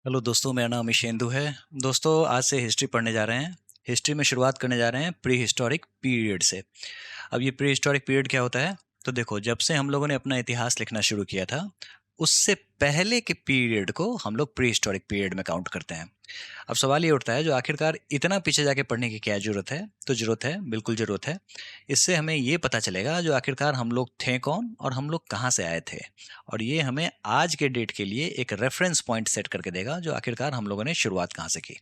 Hello दोस्तों, मेरा नाम ईशेंदु है। दोस्तों, आज से हिस्ट्री पढ़ने जा रहे हैं। हिस्ट्री में शुरुआत करने जा रहे हैं प्री हिस्टोरिक पीरियड से। अब ये प्री हिस्टोरिक पीरियड क्या होता है? तो देखो, जब से हम लोगों ने अपना इतिहास लिखना शुरू किया था, उससे पहले के पीरियड को हम लोग प्री हिस्टोरिक पीरियड में काउंट करते हैं। अब सवाल ये उठता है, जो आखिरकार इतना पीछे जाके पढ़ने की क्या जरूरत है? तो जरूरत है, बिल्कुल जरूरत है। इससे हमें ये पता चलेगा जो आखिरकार हम लोग थे कौन और हम लोग कहाँ से आए थे। और ये हमें आज के डेट के लिए एक रेफरेंस पॉइंट सेट करके देगा, जो आखिरकार हम लोगों ने शुरुआत कहाँ से की।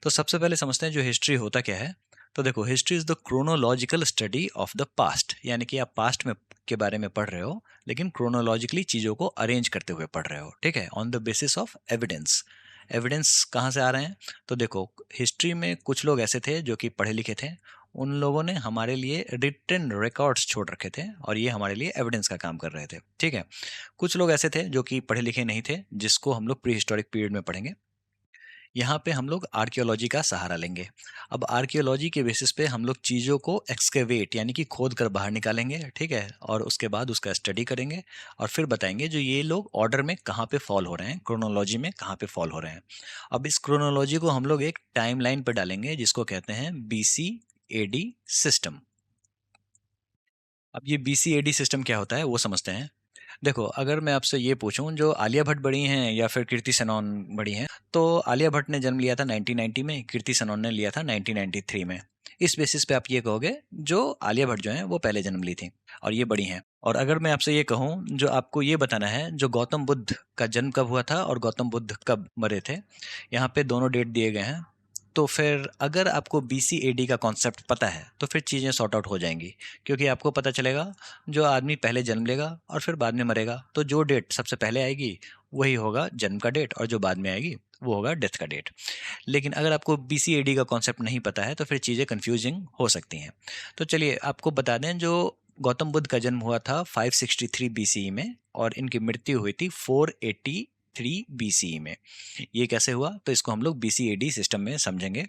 तो सबसे पहले समझते हैं जो हिस्ट्री होता क्या है। तो देखो, history is the chronological study of the past, यानी कि आप पास्ट में के बारे में पढ़ रहे हो, लेकिन क्रोनोलॉजिकली चीजों को अरेंज करते हुए पढ़ रहे हो। ठीक है, on the basis of evidence. Evidence कहाँ से आ रहे हैं? तो देखो, हिस्ट्री में कुछ लोग ऐसे थे जो कि पढ़े लिखे थे। उन लोगों ने हमारे लिए रिटन रिकॉर्ड्स छोड़ रखे थे और ये हमारे लिए एविडेंस का काम कर रहे थे। ठीक है। कुछ लोग ऐसे थे जो कि पढ़े लिखे नहीं थे, जिसको हम लोग प्री हिस्टोरिक पीरियड में पढ़ेंगे। यहाँ पे हम लोग आर्कियोलॉजी का सहारा लेंगे। अब आर्कियोलॉजी के बेसिस पे हम लोग चीज़ों को एक्सकेवेट यानी कि खोद कर बाहर निकालेंगे। ठीक है, और उसके बाद उसका स्टडी करेंगे और फिर बताएंगे जो ये लोग ऑर्डर में कहाँ पे फॉल हो रहे हैं, क्रोनोलॉजी में कहाँ पे फॉल हो रहे हैं। अब इस क्रोनोलॉजी को हम लोग एक टाइमलाइन पे डालेंगे, जिसको कहते हैं BC AD सिस्टम। अब ये BC AD सिस्टम क्या होता है वो समझते हैं। देखो, अगर मैं आपसे ये पूछूं जो आलिया भट्ट बड़ी हैं या फिर कीर्ति सेनन बड़ी हैं, तो आलिया भट्ट ने जन्म लिया था 1990 में, कीर्ति सेनन ने लिया था 1993 में। इस बेसिस पे आप ये कहोगे जो आलिया भट्ट जो हैं वो पहले जन्म ली थी और ये बड़ी हैं। और अगर मैं आपसे ये कहूँ, जो आपको ये बताना है जो गौतम बुद्ध का जन्म कब हुआ था और गौतम बुद्ध कब मरे थे, यहाँ पे दोनों डेट दिए गए हैं। तो फिर अगर आपको BC AD का कॉन्सेप्ट पता है तो फिर चीज़ें सॉर्ट आउट हो जाएंगी, क्योंकि आपको पता चलेगा जो आदमी पहले जन्म लेगा और फिर बाद में मरेगा, तो जो डेट सबसे पहले आएगी वही होगा जन्म का डेट, और जो बाद में आएगी वो होगा डेथ का डेट। लेकिन अगर आपको BC AD का कॉन्सेप्ट नहीं पता है तो फिर चीज़ें कंफ्यूजिंग हो सकती हैं। तो चलिए आपको बता दें, जो गौतम बुद्ध का जन्म हुआ था 563 BCE में और इनकी मृत्यु हुई थी 483 BCE में। ये कैसे हुआ? तो इसको हम लोग BC AD सिस्टम में समझेंगे।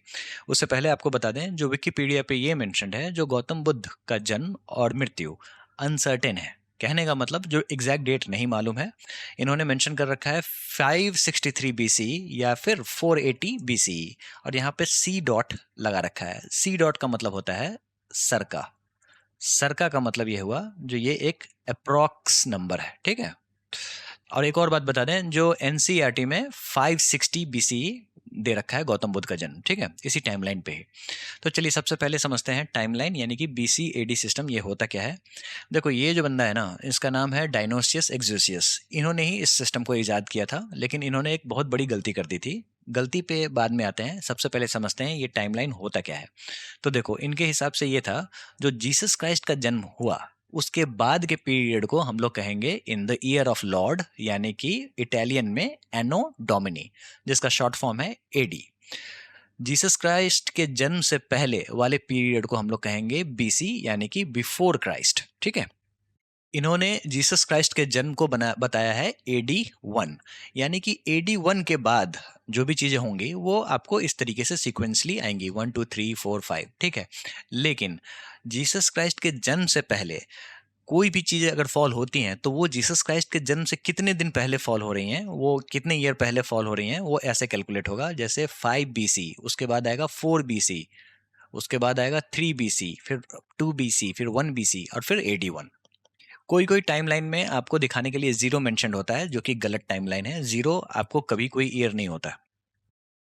उससे पहले आपको बता दें, जो विकिपीडिया पे ये मेंशन्ड है, जो गौतम बुद्ध का जन्म और मृत्यु अनसर्टेन है। कहने का मतलब जो एग्जैक्ट डेट नहीं मालूम है। इन्होंने मेंशन कर रखा है 563 BCE या फिर 480 BCE, और यहाँ पे C डॉट लगा रखा है। C डॉट का मतलब होता है सरका। सरका का मतलब ये हुआ जो ये एक अप्रॉक्स नंबर है। ठीक है। और एक और बात बता दें, जो NCERT में 560 BCE दे रखा है गौतम बुद्ध का जन्म। ठीक है, इसी टाइमलाइन पे ही। तो चलिए सबसे पहले समझते हैं टाइमलाइन, यानी कि BC AD सिस्टम ये होता क्या है। देखो, ये जो बंदा है ना, इसका नाम है डायनोसियस एक्सोसियस। इन्होंने ही इस सिस्टम को ईजाद किया था, लेकिन इन्होंने एक बहुत बड़ी गलती कर दी थी। गलती पे बाद में आते हैं, सबसे पहले समझते हैं ये टाइमलाइन होता क्या है। तो देखो, इनके हिसाब से ये था, जो जीसस क्राइस्ट का जन्म हुआ उसके बाद के पीरियड को हम लोग कहेंगे in the year of Lord, यानी कि इटालियन में एनो डोमिनी, जिसका शॉर्ट फॉर्म है AD। जीसस क्राइस्ट के जन्म से पहले वाले पीरियड को हम लोग कहेंगे BC, यानी कि बिफोर क्राइस्ट। ठीक है। इन्होंने जीसस क्राइस्ट के जन्म को बताया है AD 1, यानी कि AD 1 के बाद जो भी चीजें होंगी वो आपको इस तरीके से सीक्वेंसली आएंगी, 1 2 3 4 5। ठीक है। लेकिन जीसस क्राइस्ट के जन्म से पहले कोई भी चीजें अगर फॉल होती हैं तो वो जीसस क्राइस्ट के जन्म से कितने दिन पहले फॉल हो रही हैं, वो कितने ईयर पहले फॉल हो रही हैं, वो ऐसे कैलकुलेट होगा जैसे 5 BC, उसके बाद आएगा 4 BC, उसके बाद आएगा 3 BC, फिर 2 BC, फिर 1 BC और फिर AD 1। कोई कोई टाइमलाइन में आपको दिखाने के लिए जीरो मेंशन होता है, जो कि गलत टाइमलाइन है। जीरो आपको कभी कोई ईयर नहीं होता।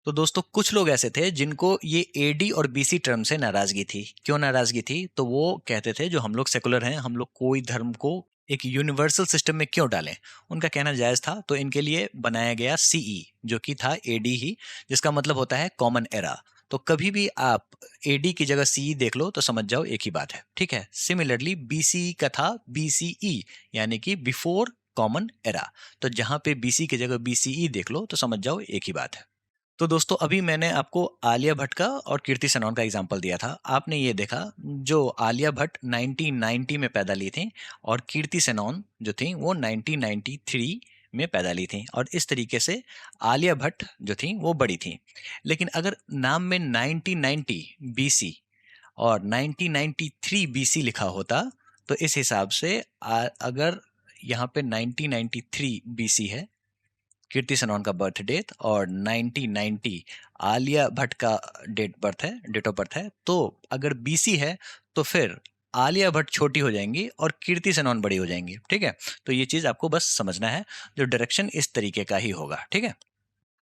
तो दोस्तों, कुछ लोग ऐसे थे जिनको ये AD और BC टर्म से नाराजगी थी। क्यों नाराजगी थी? तो वो कहते थे जो हम लोग सेकुलर हैं, हम लोग कोई धर्म को एक यूनिवर्सल सिस्टम में क्यों डालें। उनका कहना जायज था, तो इनके लिए बनाया गया CE, जो कि था AD ही, जिसका मतलब होता है कॉमन एरा। तो कभी भी आप AD की जगह CE देख लो तो समझ जाओ एक ही बात है। ठीक है। सिमिलरली BC का था BCE, यानी कि बिफोर कॉमन एरा। तो जहां पे BC की जगह BCE देख लो तो समझ जाओ एक ही बात है। तो दोस्तों, अभी मैंने आपको आलिया भट्ट का और कीर्ति सेनन का एग्जाम्पल दिया था। आपने ये देखा, जो आलिया भट्ट 1990 में पैदा ली थी और कीर्ति सेनन जो थी वो 1993 में पैदा ली थी, और इस तरीके से आलिया भट्ट जो थी वो बड़ी थी। लेकिन अगर नाम में 1990 BC और 1993 BC लिखा होता, तो इस हिसाब से अगर यहाँ पे 1993 BC है कीर्ति सेनन का बर्थ डेट, और 1990 आलिया भट्ट का डेट ऑफ बर्थ है। तो अगर बीसी है तो फिर आलिया भट्ट छोटी हो जाएंगी और कीर्ति सेनन बड़ी हो जाएंगी, ठीक है। तो ये चीज आपको बस समझना है, जो डायरेक्शन इस तरीके का ही होगा, ठीक है।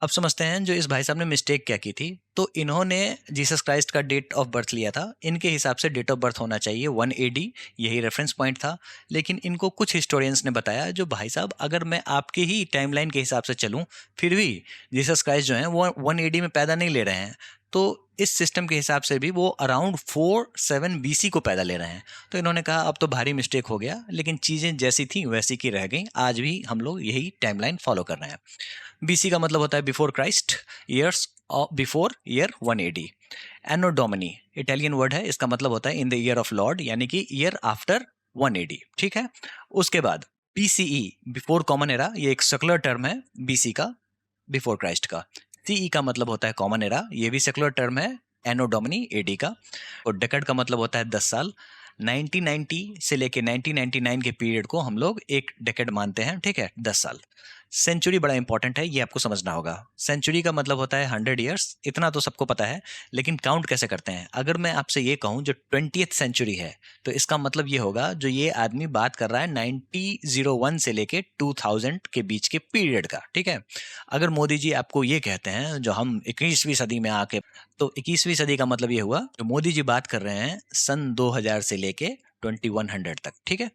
अब समझते हैं जो इस भाई साहब ने मिस्टेक क्या की थी। तो इन्होंने जीसस क्राइस्ट का डेट ऑफ बर्थ लिया था, इनके हिसाब से डेट ऑफ बर्थ होना चाहिए 1 AD, यही रेफरेंस पॉइंट था। लेकिन इनको कुछ हिस्टोरियंस ने बताया, जो भाई साहब अगर मैं आपके ही टाइमलाइन के हिसाब से चलूं, फिर भी जीसस क्राइस्ट जो है वो 1 AD में पैदा नहीं ले रहे हैं। तो इस सिस्टम के हिसाब से भी वो अराउंड 47 BC को पैदा ले रहे हैं। तो इन्होंने कहा अब तो भारी मिस्टेक हो गया, लेकिन चीज़ें जैसी थी वैसी की रह गई, आज भी हम लोग यही टाइमलाइन फॉलो कर रहे हैं। बीसी का मतलब होता है before Christ, years before year 1 AD। एनो डोमिनी इटालियन वर्ड है, इसका मतलब होता है in the year of Lord, यानी कि ईयर आफ्टर 1 AD, ठीक है। उसके बाद BCE बिफोर कॉमन एरा, ये एक सेकुलर टर्म है बीसी का, बिफोर क्राइस्ट का। सीई का मतलब होता है कॉमन एरा, ये भी सेकुलर टर्म है एनो डोमिनी एडी का। और डेकेड का मतलब होता है 10 साल। 1990 से लेके 1999 के पीरियड को हम लोग एक डेकेड मानते हैं, ठीक है, 10 साल। सेंचुरी बड़ा इंपॉर्टेंट है, ये आपको समझना होगा। सेंचुरी का मतलब होता है 100 ईयर्स, इतना तो सबको पता है, लेकिन काउंट कैसे करते हैं। अगर मैं आपसे ये कहूँ जो 20th सेंचुरी है, तो इसका मतलब ये होगा जो ये आदमी बात कर रहा है 1901 से लेके 2000 के बीच के पीरियड का, ठीक है। अगर मोदी जी आपको ये कहते हैं जो हम 21वीं सदी में आके, तो 21वीं सदी का मतलब ये हुआ जो मोदी जी बात कर रहे हैं सन 2000 से लेके 2100 तक, ठीक है।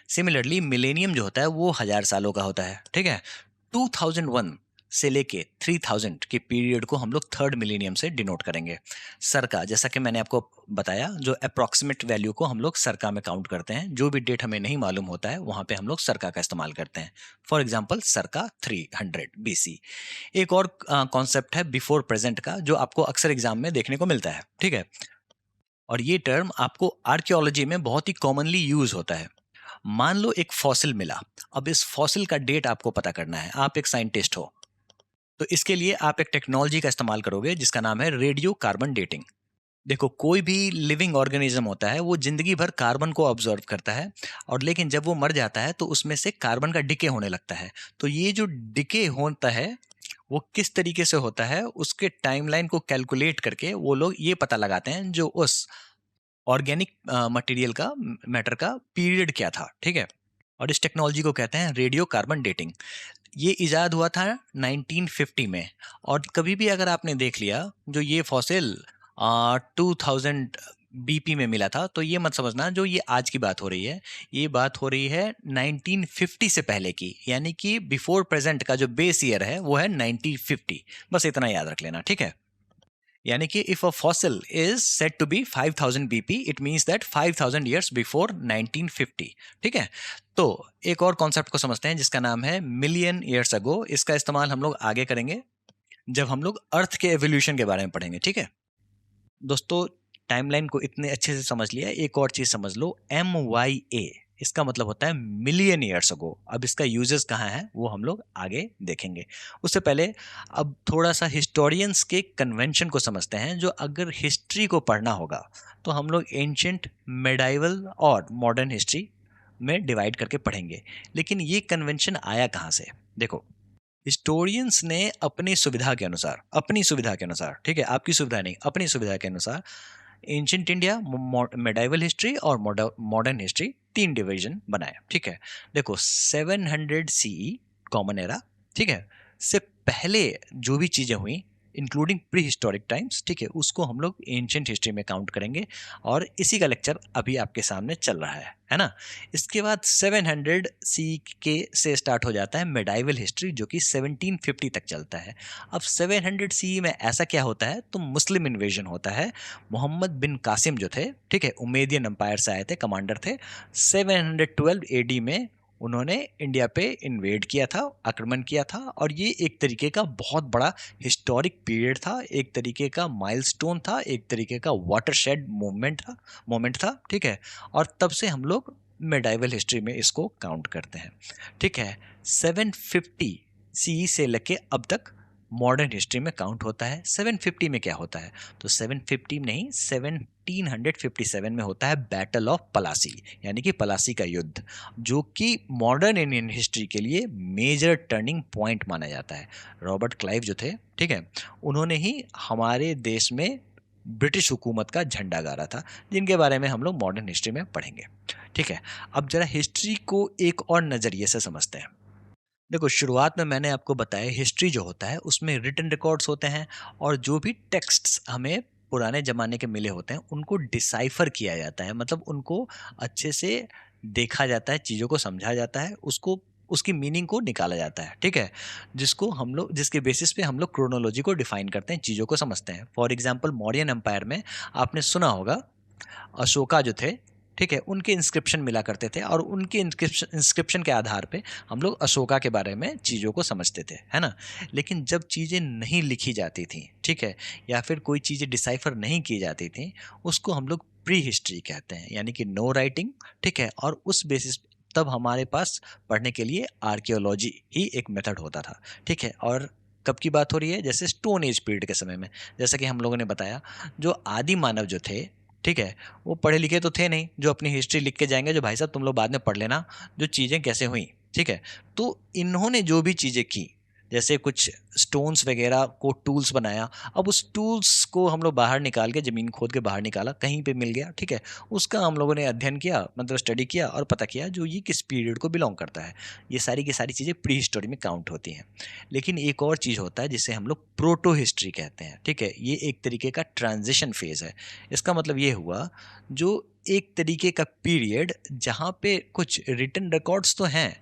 सिमिलरली मिलेनियम जो होता है वो 1000 सालों का होता है, ठीक है। 2001 से लेके 3000 के पीरियड को हम लोग थर्ड मिलेनियम से डिनोट करेंगे। सरका, जैसा कि मैंने आपको बताया, जो अप्रॉक्सीमेट वैल्यू को हम लोग सरका में काउंट करते हैं, जो भी डेट हमें नहीं मालूम होता है वहां पे हम लोग सरका का इस्तेमाल करते हैं। फॉर एग्जाम्पल सरका 300 BC। एक और कॉन्सेप्ट है बिफोर प्रेजेंट का, जो आपको अक्सर एग्जाम में देखने को मिलता है, ठीक है। और ये टर्म आपको आर्कियोलॉजी में बहुत ही कॉमनली यूज होता है। मान लो एक फॉसिल मिला, अब इस फॉसिल का डेट आपको पता करना है, आप एक साइंटिस्ट हो, तो इसके लिए आप एक टेक्नोलॉजी का इस्तेमाल करोगे जिसका नाम है रेडियो कार्बन डेटिंग। देखो, कोई भी लिविंग ऑर्गेनिज्म होता है वो जिंदगी भर कार्बन को ऑब्जर्व करता है, और लेकिन जब वो मर जाता है तो उसमें से कार्बन का डिके होने लगता है। तो ये जो डिके होता है वो किस तरीके से होता है, उसके टाइमलाइन को कैलकुलेट करके वो लोग ये पता लगाते हैं जो उस ऑर्गेनिक मटेरियल का, मैटर का पीरियड क्या था, ठीक है। और इस टेक्नोलॉजी को कहते हैं रेडियो कार्बन डेटिंग। ये इजाद हुआ था 1950 में। और कभी भी अगर आपने देख लिया जो ये फॉसिल 2000 BP में मिला था, तो ये मत समझना जो ये आज की बात हो रही है, ये बात हो रही है 1950 से पहले की, यानी कि बिफोर प्रेजेंट का जो बेस ईयर है वो है 1950। बस इतना याद रख लेना, ठीक है। यानी कि if a fossil is said to be 5000 BP, it means that 5000 years before 1950, ठीक है। तो एक और कॉन्सेप्ट को समझते हैं जिसका नाम है मिलियन ईयर्स अगो। इसका इस्तेमाल हम लोग आगे करेंगे जब हम लोग अर्थ के एवोल्यूशन के बारे में पढ़ेंगे, ठीक है। दोस्तों, टाइमलाइन को इतने अच्छे से समझ लिया, एक और चीज समझ लो, MYA, इसका मतलब होता है मिलियन ईयर्स अगो। अब इसका यूजेस कहाँ है वो हम लोग आगे देखेंगे। उससे पहले अब थोड़ा सा हिस्टोरियंस के कन्वेंशन को समझते हैं। जो अगर हिस्ट्री को पढ़ना होगा तो हम लोग एंशिएंट, मेडाइवल और मॉडर्न हिस्ट्री में डिवाइड करके पढ़ेंगे। लेकिन ये कन्वेंशन आया कहाँ से? देखो, हिस्टोरियंस ने अपनी सुविधा के अनुसार, ठीक है, आपकी सुविधा नहीं, अपनी सुविधा के अनुसार एंशिएंट इंडिया, मेडाइवल हिस्ट्री और मॉडर्न हिस्ट्री, 3 डिवीजन बनाए, ठीक है। देखो, 700 CE कॉमन एरा, ठीक है, से पहले जो भी चीजें हुई इंक्लूडिंग प्री हिस्टोरिक टाइम्स, ठीक है, उसको हम लोग एंशिएंट हिस्ट्री में काउंट करेंगे। और इसी का लेक्चर अभी आपके सामने चल रहा है ना। इसके बाद 700 सी के से स्टार्ट हो जाता है मेडाइवल हिस्ट्री, जो कि 1750 तक चलता है। अब 700 सी में ऐसा क्या होता है, तो मुस्लिम इन्वेजन होता है। मोहम्मद बिन कासिम जो थे, ठीक है, उमेदियन एम्पायर से आए थे, कमांडर थे। 712 AD में उन्होंने इंडिया पे इन्वेड किया था, आक्रमण किया था। और ये एक तरीके का बहुत बड़ा हिस्टोरिक पीरियड था, एक तरीके का माइलस्टोन था, एक तरीके का वाटरशेड मोमेंट था, ठीक है। और तब से हम लोग मेडाइवल हिस्ट्री में इसको काउंट करते हैं, ठीक है। 750 CE से लेके अब तक मॉडर्न हिस्ट्री में काउंट होता है। 750 में क्या होता है, तो 750 नहीं 1757 में होता है बैटल ऑफ पलासी, यानी कि पलासी का युद्ध, जो कि मॉडर्न इंडियन हिस्ट्री के लिए मेजर टर्निंग पॉइंट माना जाता है। रॉबर्ट क्लाइव जो थे, ठीक है, उन्होंने ही हमारे देश में ब्रिटिश हुकूमत का झंडा गाड़ा था, जिनके बारे में हम लोग मॉडर्न हिस्ट्री में पढ़ेंगे। ठीक है, अब जरा हिस्ट्री को एक और नज़रिए से समझते हैं। देखो, शुरुआत में मैंने आपको बताया हिस्ट्री जो होता है उसमें रिटन रिकॉर्ड्स होते हैं, और जो भी टेक्स्ट्स हमें पुराने ज़माने के मिले होते हैं उनको डिसाइफर किया जाता है, मतलब उनको अच्छे से देखा जाता है, चीज़ों को समझा जाता है, उसको उसकी मीनिंग को निकाला जाता है। ठीक है, जिसके बेसिस पे हम लोग क्रोनोलॉजी को डिफाइन करते हैं, चीज़ों को समझते हैं। फॉर एग्जाम्पल मौर्यन एम्पायर में आपने सुना होगा अशोका जो थे, ठीक है, उनके इंस्क्रिप्शन मिला करते थे, और उनके इंस्क्रिप्शन के आधार पे हम लोग अशोका के बारे में चीज़ों को समझते थे, है ना। लेकिन जब चीज़ें नहीं लिखी जाती थी, ठीक है, या फिर कोई चीज़ें डिसाइफर नहीं की जाती थी, उसको हम लोग प्री हिस्ट्री कहते हैं, यानी कि नो राइटिंग। ठीक है, और उस बेसिस तब हमारे पास पढ़ने के लिए आर्कियोलॉजी ही एक मेथड होता था। ठीक है, और कब की बात हो रही है, जैसे स्टोन एज पीरियड के समय में, जैसा कि हम लोगों ने बताया, जो आदि मानव जो थे, ठीक है, वो पढ़े लिखे तो थे नहीं, जो अपनी हिस्ट्री लिख के जाएंगे, जो भाई साहब तुम लोग बाद में पढ़ लेना जो चीज़ें कैसे हुई। ठीक है, तो इन्होंने जो भी चीज़ें की, जैसे कुछ स्टोन्स वगैरह को टूल्स बनाया, अब उस टूल्स को हम लोग बाहर निकाल के, ज़मीन खोद के बाहर निकाला, कहीं पे मिल गया, ठीक है, उसका हम लोगों ने अध्ययन किया, मतलब स्टडी किया, और पता किया जो ये किस पीरियड को बिलोंग करता है। ये सारी की सारी चीज़ें प्री हिस्टोरी में काउंट होती हैं। लेकिन एक और चीज़ होता है जिसे हम लोग प्रोटो हिस्ट्री कहते हैं। ठीक है, ये एक तरीके का ट्रांजिशन फेज है। इसका मतलब ये हुआ, जो एक तरीके का पीरियड जहाँ पे कुछ रिटन रिकॉर्ड्स तो हैं,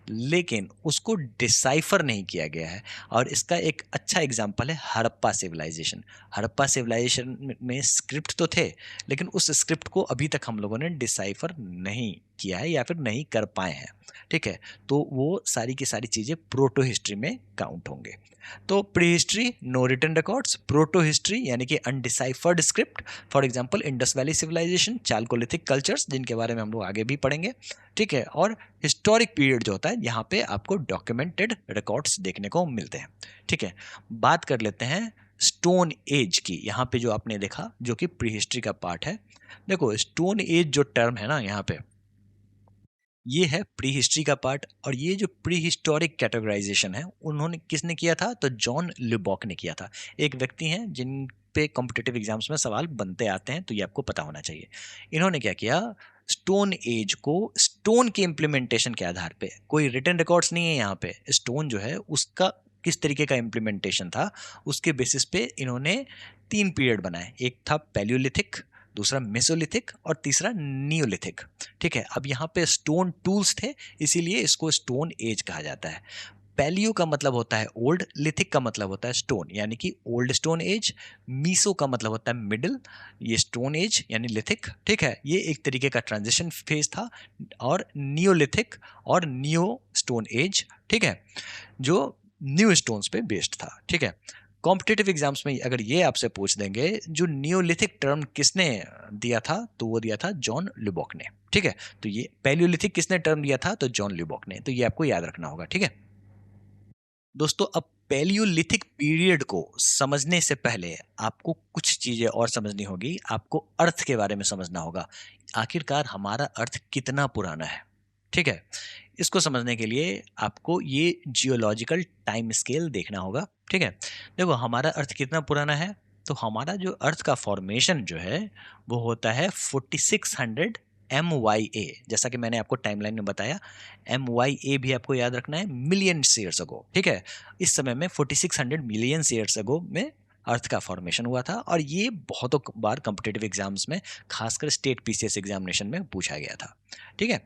लेकिन उसको डिसाइफर नहीं किया गया है। और इसका एक अच्छा एग्जांपल है हड़प्पा सिविलाइजेशन। हड़प्पा सिविलाइजेशन में स्क्रिप्ट तो थे, लेकिन उस स्क्रिप्ट को अभी तक हम लोगों ने डिसाइफर नहीं किया है, या फिर नहीं कर पाए हैं। ठीक है, तो वो सारी की सारी चीज़ें प्रोटो हिस्ट्री में काउंट होंगे। तो prehistory no written records, protohistory यानी कि undeciphered script, for example Indus valley civilisation, chalcolithic cultures, जिनके बारे में हम लोग आगे भी पढ़ेंगे। ठीक है, और हिस्टोरिक पीरियड जो होता है, यहाँ पे आपको डॉक्यूमेंटेड रिकॉर्ड्स देखने को मिलते हैं। ठीक है, बात कर लेते हैं स्टोन एज की। यहाँ पे जो आपने देखा, जो कि प्री हिस्ट्री का पार्ट है, देखो स्टोन एज जो टर्म है ना यहाँ पे, ये है प्री हिस्ट्री का पार्ट। और ये जो प्री हिस्टोरिक कैटेगराइजेशन है, उन्होंने किसने किया था, तो जॉन ल्यूबॉक ने किया था। एक व्यक्ति हैं जिन पे कॉम्पिटिटिव एग्जाम्स में सवाल बनते आते हैं, तो ये आपको पता होना चाहिए। इन्होंने क्या किया, स्टोन एज को स्टोन के इम्प्लीमेंटेशन के आधार पे, कोई रिटन रिकॉर्ड्स नहीं है यहाँ पे, स्टोन जो है उसका किस तरीके का इम्प्लीमेंटेशन था, उसके बेसिस पे इन्होंने 3 पीरियड बनाए। एक था पैलियोलिथिक, दूसरा मेसोलिथिक, और तीसरा नियोलिथिक। ठीक है, अब यहाँ पे स्टोन टूल्स थे, इसीलिए इसको स्टोन एज कहा जाता है। पैलियो का मतलब होता है ओल्ड, लिथिक का मतलब होता है स्टोन, यानी कि ओल्ड स्टोन एज। मीसो का मतलब होता है मिडिल, ये स्टोन एज यानी लिथिक। ठीक है, ये एक तरीके का ट्रांजिशन फेज था। और नियोलिथिक और नियो स्टोन एज, ठीक है, जो न्यू स्टोन्स पे बेस्ड था। ठीक है, कॉम्पिटिटिव एग्जाम्स में अगर ये आपसे पूछ देंगे जो नियोलिथिक टर्म किसने दिया था, तो वो दिया था जॉन ल्यूबॉक ने। ठीक है, तो ये पैलियोलिथिक किसने टर्म दिया था, तो जॉन ल्यूबॉक ने। तो ये आपको याद रखना होगा। ठीक है दोस्तों, अब पैलियोलिथिक पीरियड को समझने से पहले आपको कुछ चीजें और समझनी होगी। आपको अर्थ के बारे में समझना होगा, आखिरकार हमारा अर्थ कितना पुराना है। ठीक है, इसको समझने के लिए आपको ये जियोलॉजिकल टाइम स्केल देखना होगा। ठीक है, देखो हमारा अर्थ कितना पुराना है, तो हमारा जो अर्थ का फॉर्मेशन जो है वो होता है 4600 MYA। जैसा कि मैंने आपको टाइमलाइन में बताया, MYA भी आपको याद रखना है, मिलियन ईयर्स अगो। ठीक है, इस समय में 4600 मिलियन ईयर्स अगो में अर्थ का फॉर्मेशन हुआ था। और ये बहुतों बार कॉम्पिटिटिव एग्जाम्स में, खासकर स्टेट पीसीएस एग्जामिनेशन में पूछा गया था। ठीक है,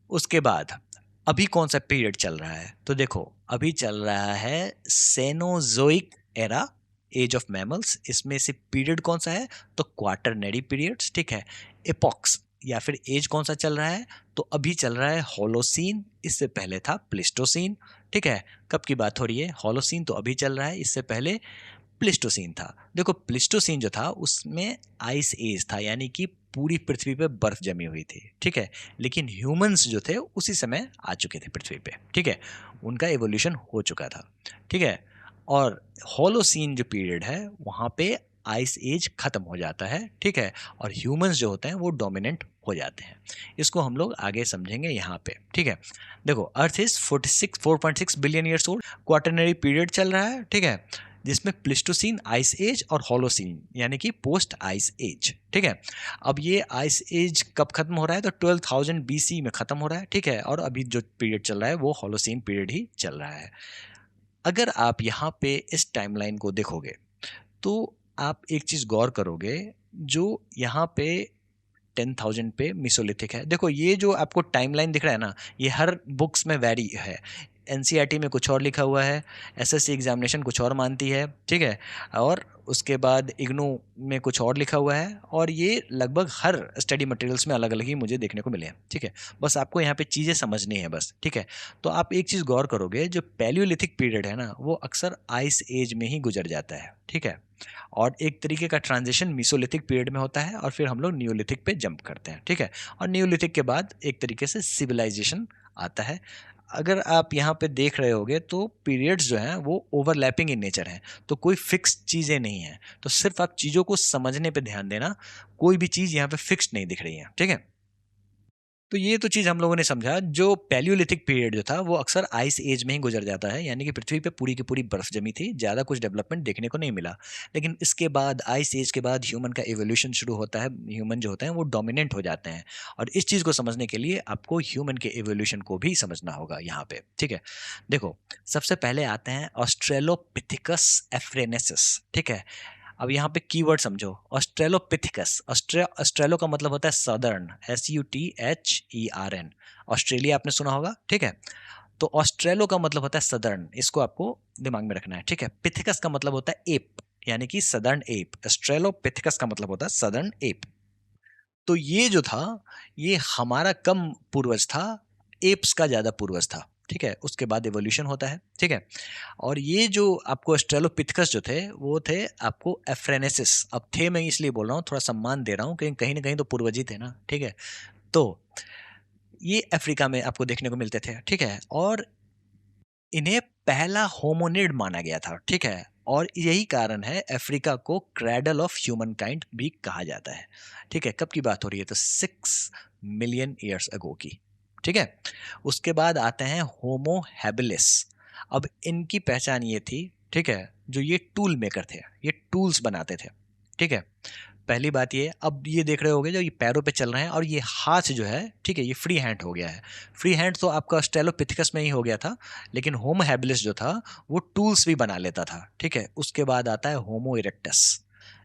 उसके बाद अभी कौन सा पीरियड चल रहा है, तो देखो अभी चल रहा है Cenozoic era, age of mammals. इसमें से पीरियड कौन सा है, तो क्वाटरनरी पीरियड्स। ठीक है, एपॉक्स या फिर एज कौन सा चल रहा है, तो अभी चल रहा है होलोसीन, इससे पहले था प्लिस्टोसीन। ठीक है, कब की बात हो रही है, होलोसीन तो अभी चल रहा है, इससे पहले प्लिस्टोसीन था। देखो प्लिस्टोसीन जो था उसमें आइस एज था, यानी कि पूरी पृथ्वी पे बर्फ जमी हुई थी। ठीक है, लेकिन ह्यूमंस जो थे उसी समय आ चुके थे पृथ्वी पे। ठीक है, उनका एवोल्यूशन हो चुका था। ठीक है, और होलोसीन जो पीरियड है वहाँ पे आइस एज खत्म हो जाता है, ठीक है, और ह्यूमंस जो होते हैं वो डोमिनेंट हो जाते हैं। इसको हम लोग आगे समझेंगे यहाँ पे, ठीक है। देखो, earth is 4.6 billion years old, quaternary period चल रहा है, ठीक है, जिसमें प्लिस्टोसीन आइस एज और होलोसीन यानी कि पोस्ट आइस एज, ठीक है। अब ये आइस एज कब खत्म हो रहा है, तो 12,000 BC में खत्म हो रहा है, ठीक है, और अभी जो पीरियड चल रहा है वो होलोसीन पीरियड ही चल रहा है। अगर आप यहाँ पे इस टाइमलाइन को देखोगे तो आप एक चीज गौर करोगे, जो यहाँ पे 10,000 पे मिसोलिथिक है। देखो, ये जो आपको टाइमलाइन दिख रहा है ना, ये हर बुक्स में वैरी है। एनसीईआरटी में कुछ और लिखा हुआ है, एसएससी एग्जामिनेशन कुछ और मानती है, ठीक है, और उसके बाद इग्नू में कुछ और लिखा हुआ है, और ये लगभग हर स्टडी मटेरियल्स में अलग अलग ही मुझे देखने को मिले हैं, ठीक है। बस आपको यहाँ पे चीज़ें समझनी है बस, ठीक है। तो आप एक चीज़ गौर करोगे, जो पैलियोलिथिक पीरियड है ना, वो अक्सर आइस एज में ही गुजर जाता है, ठीक है, और एक तरीके का ट्रांजिशन मीसोलिथिक पीरियड में होता है, और फिर हम लोग नियोलिथिक पे जंप करते हैं, ठीक है, और नियोलिथिक के बाद एक तरीके से सिविलाइजेशन आता है। अगर आप यहाँ पे देख रहे होगे तो पीरियड्स जो हैं वो ओवरलैपिंग इन नेचर हैं, तो कोई फिक्स चीज़ें नहीं हैं, तो सिर्फ आप चीज़ों को समझने पे ध्यान देना, कोई भी चीज़ यहाँ पे फिक्स नहीं दिख रही है, ठीक है। तो ये तो चीज़ हम लोगों ने समझा, जो पैलियोलिथिक पीरियड जो था वो अक्सर आइस एज में ही गुजर जाता है, यानी कि पृथ्वी पे पूरी की पूरी बर्फ जमी थी, ज़्यादा कुछ डेवलपमेंट देखने को नहीं मिला। लेकिन इसके बाद आइस एज के बाद ह्यूमन का एवोल्यूशन शुरू होता है, ह्यूमन जो होते हैं वो डोमिनेंट हो जाते हैं, और इस चीज़ को समझने के लिए आपको ह्यूमन के एवोल्यूशन को भी समझना होगा यहाँ पे, ठीक है। देखो, सबसे पहले आते हैं ऑस्ट्रेलोपिथिकस एफ्रेनेसिस, ठीक है। अब यहाँ पे कीवर्ड समझो, ऑस्ट्रेलोपिथिकस। ऑस्ट्रेलो का मतलब होता है सदर्न, SUTHERN। ऑस्ट्रेलिया आपने सुना होगा, ठीक है, तो ऑस्ट्रेलो का मतलब होता है सदर्न, इसको आपको दिमाग में रखना है, ठीक है। पिथिकस का मतलब होता है एप, यानी कि सदर्न एप। ऑस्ट्रेलोपिथिकस का मतलब होता है सदर्न एप। तो ये जो था, ये हमारा कम पूर्वज था, एप्स का ज्यादा पूर्वज था, ठीक है। उसके बाद एवोल्यूशन होता है, ठीक है। और ये जो आपको ऑस्ट्रेलोपिथेकस जो थे वो थे आपको एफ्रेनेसिस। अब थे मैं इसलिए बोल रहा हूँ, थोड़ा सम्मान दे रहा हूँ, कहीं कहीं ना कहीं तो पूर्वज ही थे ना, ठीक है। तो ये अफ्रीका में आपको देखने को मिलते थे, ठीक है, और इन्हें पहला होमोनिड माना गया था, ठीक है, और यही कारण है अफ्रीका को क्रेडल ऑफ ह्यूमन काइंड भी कहा जाता है, ठीक है। कब की बात हो रही है, तो 6 मिलियन ईयर्स अगो की, ठीक है। उसके बाद आते हैं होमो हैबिलिस। अब इनकी पहचान ये थी, ठीक है, जो ये टूल मेकर थे, ये टूल्स बनाते थे, ठीक है। पहली बात ये, अब ये देख रहे होगे जो ये पैरों पे चल रहे हैं, और ये हाथ जो है, ठीक है, ये फ्री हैंड हो गया है। फ्री हैंड तो आपका स्टेलोपिथिकस में ही हो गया था, लेकिन होमो हैबिलिस जो था वो टूल्स भी बना लेता था, ठीक है। उसके बाद आता है होमो इरेक्टस।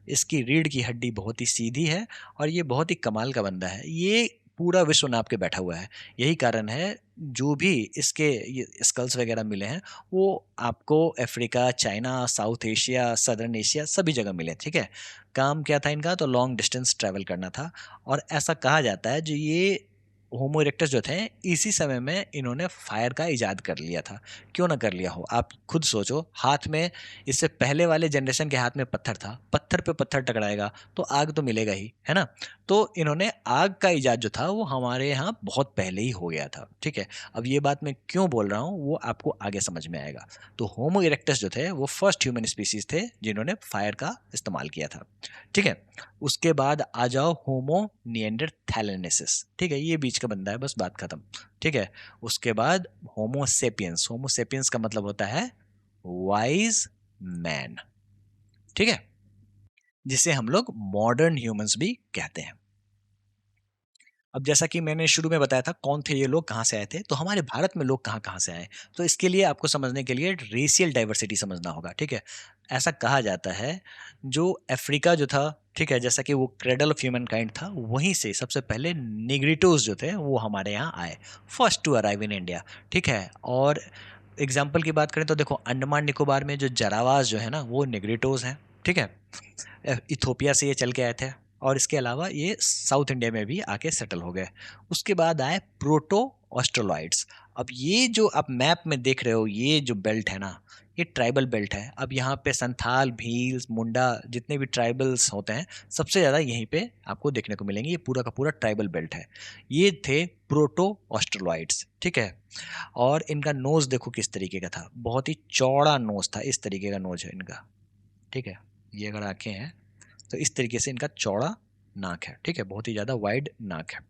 इसकी रीढ़ की हड्डी बहुत ही सीधी है, और ये बहुत ही कमाल का बंदा है, ये पूरा विश्व नाप के बैठा हुआ है। यही कारण है जो भी इसके ये स्कल्स वगैरह मिले हैं वो आपको Africa, China, south Asia, southern Asia सभी जगह मिले, ठीक है। काम क्या था इनका, तो लॉन्ग डिस्टेंस ट्रैवल करना था, और ऐसा कहा जाता है जो ये होमो इरेक्टस जो थे, इसी समय में इन्होंने फायर का इजाद कर लिया था। क्यों ना कर लिया हो, आप खुद सोचो, हाथ में, इससे पहले वाले जनरेशन के हाथ में पत्थर था, पत्थर पे पत्थर टकराएगा तो आग तो मिलेगा ही, है ना। तो इन्होंने आग का इजाद जो था वो हमारे यहाँ बहुत पहले ही हो गया था, ठीक है। अब ये बात मैं क्यों बोल रहा हूँ वो आपको आगे समझ में आएगा। तो होमो इरेक्टस जो थे वो फर्स्ट ह्यूमन स्पीसीज थे जिन्होंने फायर का इस्तेमाल किया था, ठीक है। उसके बाद आ जाओ होमो निएंडरथैलेनेसिस, ठीक है, ये बीच का बंदा है, बस बात खत्म, ठीक है। उसके बाद होमो सेपियंस। होमो सेपियंस का मतलब होता है वाइज मैन, ठीक है, जिसे हम लोग मॉडर्न ह्यूमंस भी कहते हैं। अब जैसा कि मैंने शुरू में बताया था कौन थे ये लोग, कहाँ से आए थे, तो हमारे भारत में लोग कहाँ कहाँ से आए, तो इसके लिए आपको समझने के लिए रेशियल डाइवर्सिटी समझना होगा, ठीक है। ऐसा कहा जाता है जो अफ्रीका जो था, ठीक है, जैसा कि वो क्रेडल ऑफ ह्यूमन काइंड था, वहीं से सबसे पहले निग्रिटोज जो थे वो हमारे यहाँ आए, first to arrive in India, ठीक है। और एग्जाम्पल की बात करें तो देखो, अंडमान निकोबार में जो जरावाज जो है ना वो निग्रिटोज हैं, ठीक है। इथोपिया से ये चल के आए थे, और इसके अलावा ये साउथ इंडिया में भी आके सेटल हो गए। उसके बाद आए प्रोटो ऑस्ट्रोलॉइड्स। अब ये जो आप मैप में देख रहे हो, ये जो बेल्ट है ना, ये ट्राइबल बेल्ट है। अब यहाँ पे संथाल, भील, मुंडा, जितने भी ट्राइबल्स होते हैं सबसे ज़्यादा यहीं पे आपको देखने को मिलेंगे। ये पूरा का पूरा ट्राइबल बेल्ट है। ये थे प्रोटो ऑस्ट्रोलॉइड्स, ठीक है। और इनका नोज देखो किस तरीके का था, बहुत ही चौड़ा नोज था, इस तरीके का नोज है इनका, ठीक है। ये अगर आंखें हैं तो इस तरीके से इनका चौड़ा नाक है, ठीक है, बहुत ही ज़्यादा वाइड नाक है।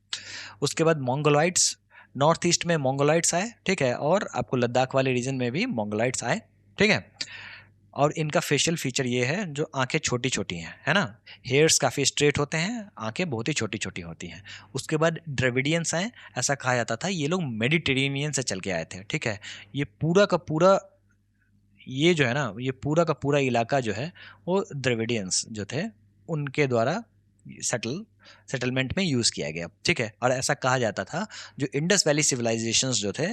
उसके बाद मोंगोलाइट्स, नॉर्थ ईस्ट में मोंगोलाइट्स आए, ठीक है, और आपको लद्दाख वाले रीजन में भी मोंगोलाइट्स आए, ठीक है। और इनका फेशियल फीचर ये है, जो आंखें छोटी छोटी हैं, है ना, हेयर्स काफ़ी स्ट्रेट होते हैं, आंखें बहुत ही छोटी छोटी होती हैं। उसके बाद द्रविडियंस आए, ऐसा कहा जाता था ये लोग मेडिटेरेनियन से चल के आए थे, ठीक है। ये पूरा का पूरा, ये जो है ना, ये पूरा का पूरा इलाका जो है वो द्रविडियंस जो थे उनके द्वारा सेटलमेंट में यूज़ किया गया, ठीक है। और ऐसा कहा जाता था जो इंडस वैली सिविलाइजेशंस जो थे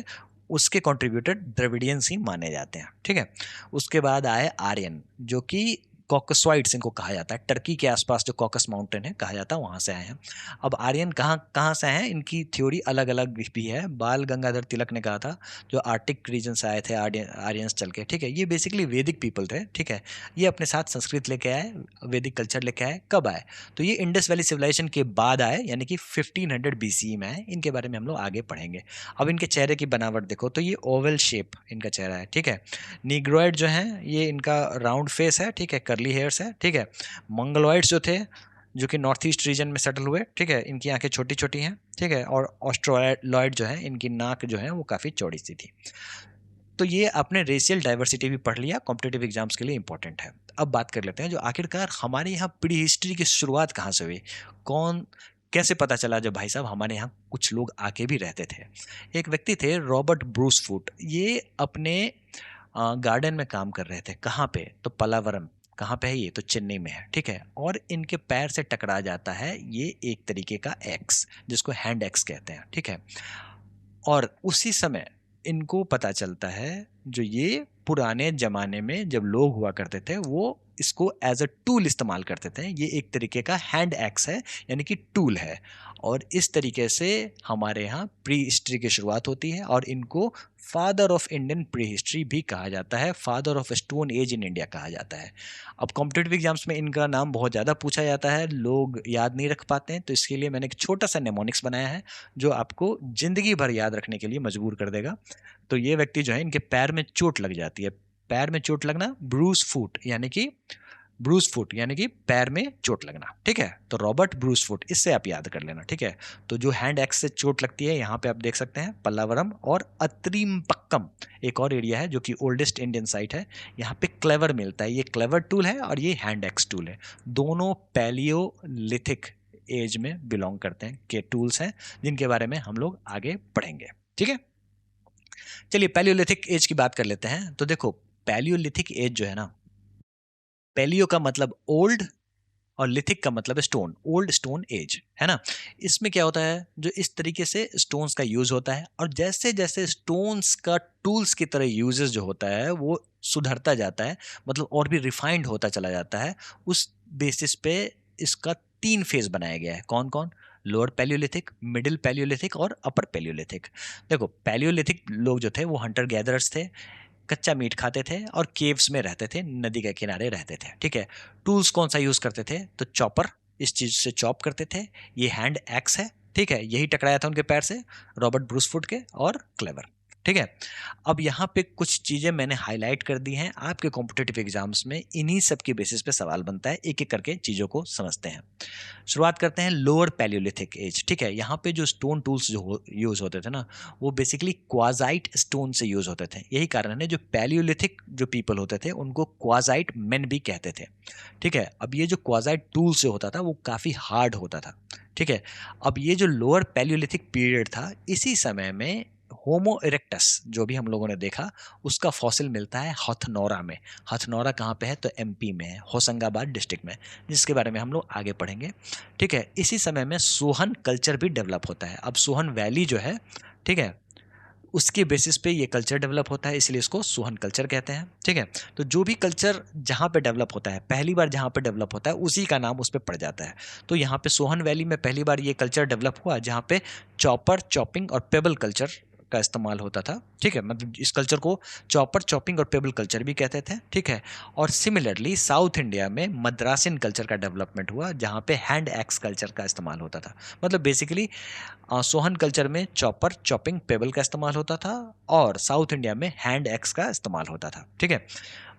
उसके कंट्रीब्यूटर द्रविडियंस ही माने जाते हैं, ठीक है। उसके बाद आए आर्यन, जो कि कॉकसवाइड्स इनको कहा जाता है, टर्की के आसपास जो कॉकस माउंटेन है कहा जाता है वहाँ से आए हैं। अब आर्यन कहाँ कहाँ से आए हैं, इनकी थ्योरी अलग अलग भी है। बाल गंगाधर तिलक ने कहा था जो आर्टिक रीजन से आए थे आर्यंस चल के, ठीक है। ये बेसिकली वैदिक पीपल थे, ठीक है। ये अपने साथ संस्कृत लेके आए, वैदिक कल्चर लेके आए। कब आए, तो ये इंडस वैली सिविलाइजेशन के बाद आए, यानी कि 1500 BCE में आए। इनके बारे में हम लोग आगे पढ़ेंगे। अब इनके चेहरे की बनावट देखो, तो ये ओवल शेप इनका चेहरा है, ठीक है। नीग्रोइड जो है ये इनका राउंड फेस है, ठीक है, कर्ली हेयर्स है, ठीक है। मंगोलॉइड्स जो थे, जो कि नॉर्थ ईस्ट रीजन में सेटल हुए, ठीक है, इनकी आंखें छोटी छोटी हैं, ठीक है। और ऑस्ट्रोलॉइड जो है, इनकी नाक जो है वो काफ़ी चौड़ी सी थी। तो ये आपने रेशियल डाइवर्सिटी भी पढ़ लिया, कॉम्पिटेटिव एग्जाम्स के लिए इंपॉर्टेंट है। अब बात कर लेते हैं जो आखिरकार हमारे यहाँ प्री हिस्ट्री की शुरुआत कहाँ से हुई, कौन कैसे पता चला जब भाई साहब हमारे यहाँ कुछ लोग आके भी रहते थे। एक व्यक्ति थे रॉबर्ट ब्रूस फूट, ये अपने गार्डन में काम कर रहे थे। कहाँ पे, तो पलावरम। कहाँ पे है ये, तो चेन्नई में है, ठीक है। और इनके पैर से टकरा जाता है ये एक तरीके का एक्स, जिसको हैंड एक्स कहते हैं, ठीक है। और उसी समय इनको पता चलता है जो ये पुराने ज़माने में जब लोग हुआ करते थे वो इसको एज अ टूल इस्तेमाल करते थे। ये एक तरीके का हैंड एक्स है, यानी कि टूल है। और इस तरीके से हमारे यहाँ प्री हिस्ट्री की शुरुआत होती है। और इनको father of Indian prehistory भी कहा जाता है, father of stone age in India कहा जाता है। अब कॉम्पिटेटिव एग्जाम्स में इनका नाम बहुत ज़्यादा पूछा जाता है, लोग याद नहीं रख पाते हैं, तो इसके लिए मैंने एक छोटा सा नेमोनिक्स बनाया है जो आपको ज़िंदगी भर याद रखने के लिए मजबूर कर देगा। तो ये व्यक्ति जो है, इनके पैर में चोट लग जाती है। पैर में चोट लगना, ब्रूस फुट, यानी कि ब्रूस फुट यानी कि पैर में चोट लगना, ठीक है। तो रॉबर्ट ब्रूस फुट, इससे आप याद कर लेना, ठीक है। तो जो हैंड एक्स से चोट लगती है, यहाँ पे आप देख सकते हैं पल्लावरम और अत्रिमपक्कम, एक और एरिया है जो कि ओल्डेस्ट इंडियन साइट है। यहाँ पे क्लेवर मिलता है, ये क्लेवर टूल है और ये हैंड एक्स टूल है। दोनों पैलियोलिथिक एज में बिलोंग करते हैं के टूल्स हैं, जिनके बारे में हम लोग आगे पढ़ेंगे, ठीक है। चलिए पैलियोलिथिक एज की बात कर लेते हैं। तो देखो पैलियोलिथिक एज जो है ना, पैलियो का मतलब ओल्ड और लिथिक का मतलब स्टोन, ओल्ड स्टोन एज, है ना। इसमें क्या होता है, जो इस तरीके से स्टोन्स का यूज होता है और जैसे जैसे स्टोन्स का टूल्स की तरह यूजेस जो होता है वो सुधरता जाता है, मतलब और भी रिफाइंड होता चला जाता है। उस बेसिस पे इसका 3 फेज बनाया गया है। कौन कौन, लोअर पैलियोलिथिक, मिडिल पैलियोलिथिक और अपर पैलियोलिथिक। देखो पैलियोलिथिक लोग जो थे वो हंटर गैदरर्स थे, कच्चा मीट खाते थे और केव्स में रहते थे, नदी के किनारे रहते थे, ठीक है। टूल्स कौन सा यूज करते थे, तो चॉपर, इस चीज से चॉप करते थे। ये हैंड एक्स है, ठीक है, यही टकराया था उनके पैर से, रॉबर्ट ब्रूस फुट के, और क्लेवर, ठीक है। अब यहाँ पे कुछ चीजें मैंने हाईलाइट कर दी हैं, आपके कॉम्पिटेटिव एग्जाम्स में इन्हीं सब के बेसिस पे सवाल बनता है, एक एक करके चीजों को समझते हैं। शुरुआत करते हैं लोअर पैलियोलिथिक एज, ठीक है। यहाँ पे जो स्टोन टूल्स जो यूज होते थे ना, वो बेसिकली क्वाजाइट स्टोन से यूज होते थे। यही कारण है जो पैलियोलिथिक जो पीपल होते थे उनको क्वाजाइट मेन भी कहते थे, ठीक है। अब ये जो क्वाजाइट टूल से होता था वो काफ़ी हार्ड होता था, ठीक है। अब ये जो लोअर पैलियोलिथिक पीरियड था, इसी समय में होमो इरेक्टस जो भी हम लोगों ने देखा उसका फॉसिल मिलता है हथनौरा में। हथनौरा कहाँ पे है, तो एमपी में है, होशंगाबाद डिस्ट्रिक्ट में, जिसके बारे में हम लोग आगे पढ़ेंगे, ठीक है। इसी समय में सोहन कल्चर भी डेवलप होता है। अब सोहन वैली जो है, ठीक है, उसके बेसिस पे ये कल्चर डेवलप होता है, इसलिए इसको सोहन कल्चर कहते हैं, ठीक है। तो जो भी कल्चर जहाँ पे डेवलप होता है, पहली बार जहाँ पे डेवलप होता है उसी का नाम उस पर पड़ जाता है। तो यहाँ पे सोहन वैली में पहली बार ये कल्चर डेवलप हुआ जहाँ पे चॉपर, चॉपिंग और पेबल कल्चर का इस्तेमाल होता था, ठीक है, मतलब इस कल्चर को चॉपर, चॉपिंग और पेबल कल्चर भी कहते थे, ठीक है। और सिमिलरली साउथ इंडिया में मद्रासियन कल्चर का डेवलपमेंट हुआ, जहाँ पे हैंड एक्स कल्चर का इस्तेमाल होता था। मतलब बेसिकली सोहन कल्चर में चॉपर, चॉपिंग, पेबल का इस्तेमाल होता था और साउथ इंडिया में हैंड एक्स का इस्तेमाल होता था, ठीक है।